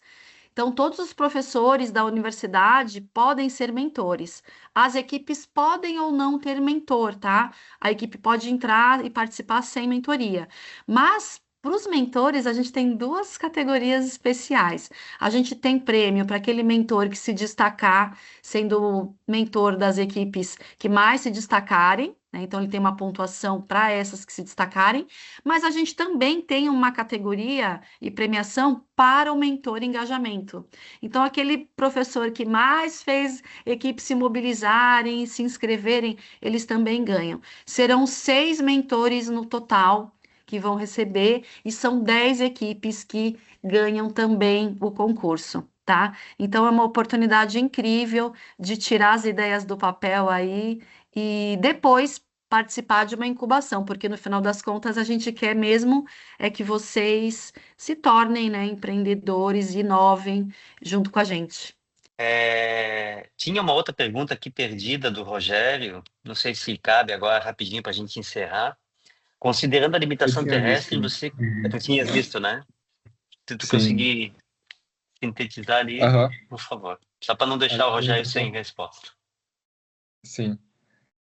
Então, todos os professores da universidade podem ser mentores. As equipes podem ou não ter mentor, tá? A equipe pode entrar e participar sem mentoria. Mas, para os mentores, a gente tem 2 categorias especiais. A gente tem prêmio para aquele mentor que se destacar, sendo o mentor das equipes que mais se destacarem, né? Então, ele tem uma pontuação para essas que se destacarem, mas a gente também tem uma categoria e premiação para o mentor engajamento. Então, aquele professor que mais fez equipes se mobilizarem, se inscreverem, eles também ganham. Serão 6 mentores no total que vão receber, e são 10 equipes que ganham também o concurso, tá? Então, é uma oportunidade incrível de tirar as ideias do papel aí e depois participar de uma incubação, porque no final das contas a gente quer mesmo é que vocês se tornem, né, empreendedores e inovem junto com a gente. Tinha uma outra pergunta aqui perdida do Rogério, não sei se cabe agora rapidinho para a gente encerrar. Considerando a Eu limitação tinha terrestre, visto. você tu tinhas visto, né? Se tu Sim. conseguir sintetizar ali, Aham. por favor. Só para não A deixar o Rogério limitação. sem resposta. Sim.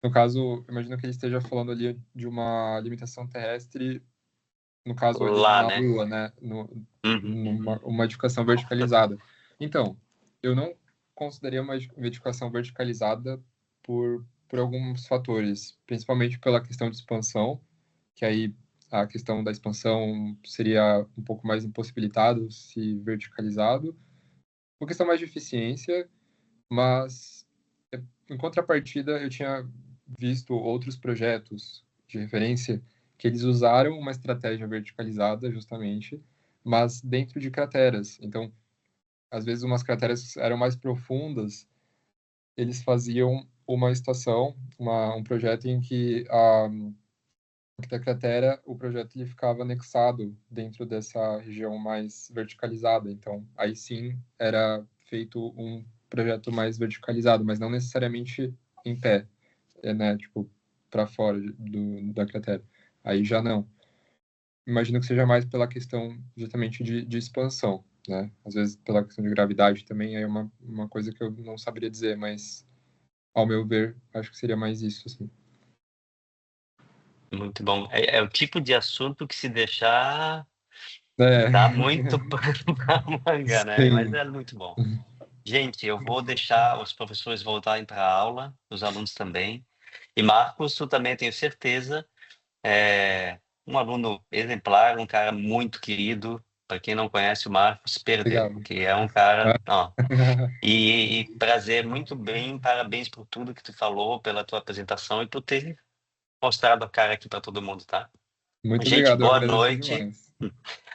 No caso, imagino que ele esteja falando ali de uma limitação terrestre, no caso ali Lá, na né? Lua, né? Uhum. Uma edificação verticalizada. Então, eu não consideraria uma edificação verticalizada por alguns fatores, principalmente pela questão de expansão, que aí a questão da expansão seria um pouco mais impossibilitado se verticalizado. Por questão mais de eficiência, mas em contrapartida eu tinha visto outros projetos de referência que eles usaram uma estratégia verticalizada justamente, mas dentro de crateras. Então, às vezes umas crateras eram mais profundas, eles faziam uma estação, um projeto em que da cratera, o projeto ele ficava anexado dentro dessa região mais verticalizada. Então, aí sim era feito um projeto mais verticalizado, mas não necessariamente em pé, né? Tipo, para fora da cratera. Aí já não. Imagino que seja mais pela questão justamente de expansão, né? Às vezes pela questão de gravidade também é uma coisa que eu não saberia dizer, mas ao meu ver, acho que seria mais isso, assim. Muito bom. É o tipo de assunto que se deixar É, dá muito pano pra manga, né? Mas sim. é muito bom. Gente, eu vou deixar os professores voltarem para a aula, os alunos também. E Marcos, tu também tenho certeza, é um aluno exemplar, um cara muito querido. Para quem não conhece o Marcos, perdeu, Obrigado. porque é um cara, ó. E prazer, muito bem, parabéns por tudo que tu falou, pela tua apresentação e por ter mostrado a cara aqui para todo mundo, tá? Muito Gente, obrigado, eu boa agradeço noite. demais.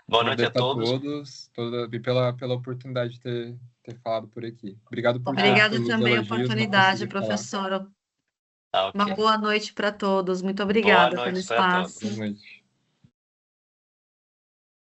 Boa noite a Agradeço a todos. todos e pela oportunidade de ter falado por aqui. Obrigado Obrigada pelos também a elogios, não oportunidade, consegui falar. professora. Tá, Uma ok. boa noite para todos. Muito Boa obrigada pelo noite para espaço. Boa noite.